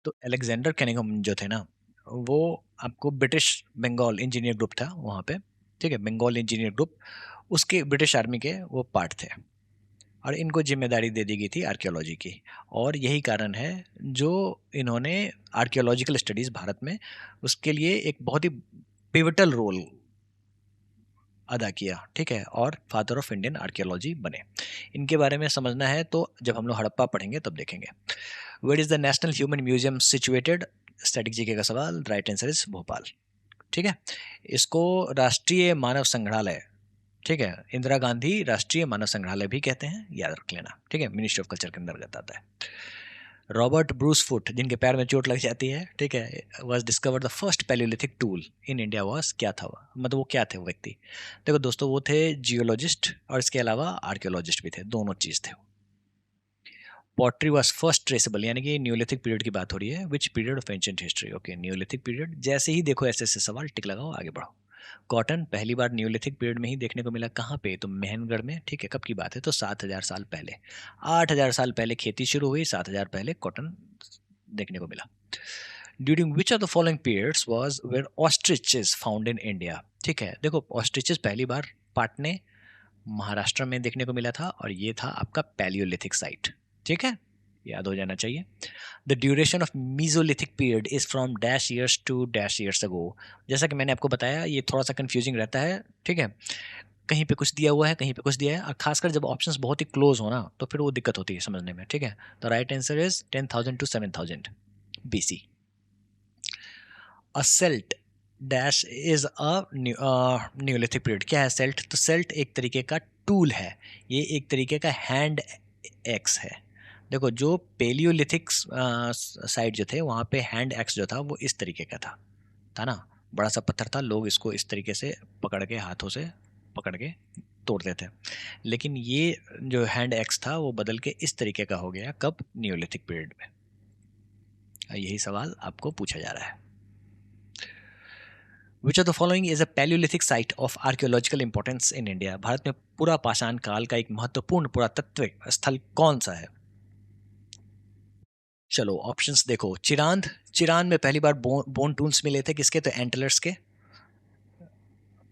तो अलेक्जेंडर कनिंघम जो थे ना, वो आपको ब्रिटिश बंगाल इंजीनियर ग्रुप था वहाँ पे, ठीक है, बंगाल इंजीनियर ग्रुप, उसके ब्रिटिश आर्मी के वो पार्ट थे। और इनको जिम्मेदारी दे दी गई थी आर्कियोलॉजी की। और यही कारण है जो इन्होंने आर्कियोलॉजिकल स्टडीज़ भारत में, उसके लिए एक बहुत ही पिवटल रोल अदा किया, ठीक है, और फादर ऑफ इंडियन आर्कियोलॉजी बने। इनके बारे में समझना है तो जब हम लोग हड़प्पा पढ़ेंगे तब देखेंगे। Where is the national human museum situated? Static GK का सवाल, राइट आंसर इज भोपाल, ठीक है। इसको राष्ट्रीय मानव संग्रहालय ठीक है। इंदिरा गांधी राष्ट्रीय मानव संग्रहालय भी कहते हैं, याद रख लेना, ठीक है, मिनिस्ट्री ऑफ कल्चर के अंतर्गत आता है। रॉबर्ट ब्रूस फुट, जिनके पैर में चोट लग जाती है, ठीक है, was discover the first Palaeolithic tool in India was, क्या था वो, मतलब वो क्या थे वो व्यक्ति? देखो दोस्तों, वो थे जियोलॉजिस्ट और इसके अलावा आर्कियोलॉजिस्ट भी थे, दोनों चीज थे। पॉटरी वाज फर्स्ट ट्रेसेबल, यानी कि न्यूलिथिक पीरियड की बात हो रही है। Which period of ancient history? Okay, Neolithic period. जैसे ही देखो ऐसे सवाल, टिक लगाओ, आगे बढ़ो। कॉटन पहली बार न्यूलिथिक पीरियड में ही देखने को मिला, कहाँ पे? तो मेहनगढ़ में, ठीक है। कब की बात है? तो 7000 साल पहले। 8000 साल पहले खेती शुरू हुई, 7000 पहले कॉटन देखने को मिला। During which of the following periods was were ostriches found in India? ठीक है, देखो ऑस्ट्रिचेस पहली बार पाटने, महाराष्ट्र में देखने को मिला था, और ये था आपका पैलियोलिथिक साइट, ठीक है, याद हो जाना चाहिए। The duration of Mesolithic period is from dash years to dash years ago. जैसा कि मैंने आपको बताया, ये थोड़ा सा कंफ्यूजिंग रहता है, ठीक है, कहीं पे कुछ दिया हुआ है, कहीं पे कुछ दिया है, और खासकर जब ऑप्शंस बहुत ही क्लोज हो ना, तो फिर वो दिक्कत होती है समझने में, ठीक है। तो right answer is 10,000 to 7,000 BC। A celt dash is a Neolithic period. क्या है सेल्ट? तो सेल्ट एक तरीके का टूल है, ये एक तरीके का हैंड एक्स है। देखो जो पेलियोलिथिक साइड जो थे, वहाँ पे हैंड एक्स जो था वो इस तरीके का था ना, बड़ा सा पत्थर था, लोग इसको इस तरीके से पकड़ के, हाथों से पकड़ के तोड़ते थे। लेकिन ये जो हैंड एक्स था वो बदल के इस तरीके का हो गया, कब? न्यूलिथिक पीरियड में। यही सवाल आपको पूछा जा रहा है। Which of the following is a Palaeolithic site of archaeological importance in India? Bharat में पूरा पाषाण काल का एक महत्वपूर्ण पुरातत्व स्थल कौन सा है? चलो ऑप्शंस देखो। चिरांद, चिरांद में पहली बार बोन टूल्स मिले थे, किसके? तो एंटलर्स के।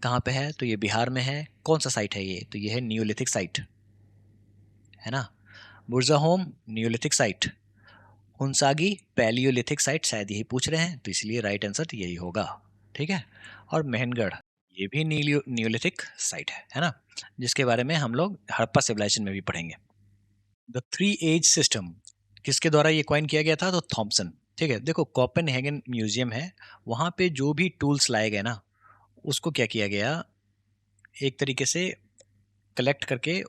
कहाँ पे है? तो ये बिहार में है। कौन सा साइट है ये? तो ये है न्यूलिथिक साइट, है ना। बुरजाहोम न्यूलिथिक साइट, हुंसागी पैलियोलिथिक साइट, शायद यही पूछ रहे हैं, तो इसलिए राइट आंसर यही होगा, ठीक है। और मेहनगढ़, ये भी न्यूलिथिक साइट है ना, जिसके बारे में हम लोग हड़प्पा सिविलाइजेशन में भी पढ़ेंगे। द थ्री एज सिस्टम किसके द्वारा ये कॉइन किया गया था? तो थॉमसन, ठीक है। देखो कोपेनहेगन म्यूजियम है, वहाँ पे जो भी टूल्स लाए गए ना, उसको क्या किया गया, एक तरीके से कलेक्ट करके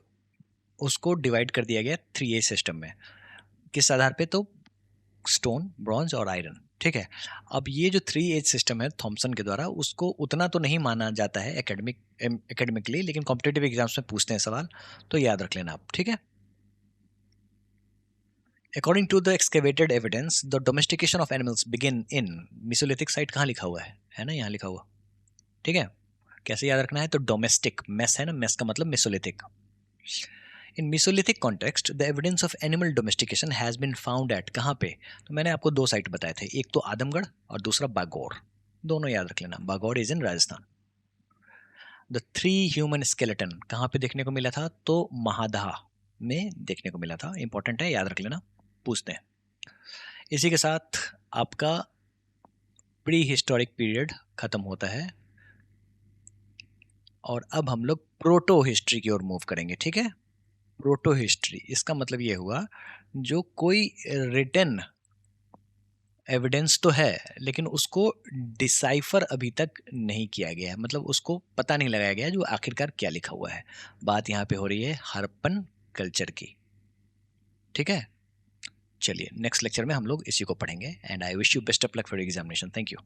उसको डिवाइड कर दिया गया थ्री एज सिस्टम में। किस आधार पे? तो स्टोन, ब्रॉन्ज और आयरन, ठीक है। अब ये जो थ्री एज सिस्टम है थॉमसन के द्वारा, उसको उतना तो नहीं माना जाता है एकेडमिकली, लेकिन कॉम्पिटेटिव एग्जाम्स में पूछते हैं सवाल, तो याद रख लेना आप, ठीक है। According to the excavated evidence the domestication of animals begin in Mesolithic site. कहाँ लिखा हुआ है ना, यहाँ लिखा हुआ, ठीक है। कैसे याद रखना है? तो डोमेस्टिक, मेस है ना, मेस का मतलब Mesolithic. In Mesolithic context the evidence of animal domestication has been found at, कहाँ पे? तो मैंने आपको दो साइट बताए थे, एक तो आदमगढ़ और दूसरा बागौर, दोनों याद रख लेना। Bagor is in Rajasthan. The three human skeleton कहाँ पे देखने को मिला था? तो महादहा में देखने को मिला था, इंपॉर्टेंट है, याद रख लेना, पूछते हैं। इसी के साथ आपका प्री हिस्टोरिक पीरियड खत्म होता है, और अब हम लोग प्रोटो हिस्ट्री की ओर मूव करेंगे, ठीक है। प्रोटो हिस्ट्री, इसका मतलब ये हुआ जो कोई रिटन एविडेंस तो है, लेकिन उसको डिसाइफर अभी तक नहीं किया गया है, मतलब उसको पता नहीं लगाया गया जो आखिरकार क्या लिखा हुआ है। बात यहाँ पे हो रही है हड़प्पन कल्चर की, ठीक है। चलिए नेक्स्ट लेक्चर में हम लोग इसी को पढ़ेंगे, and I wish you best of luck for examination. Thank you.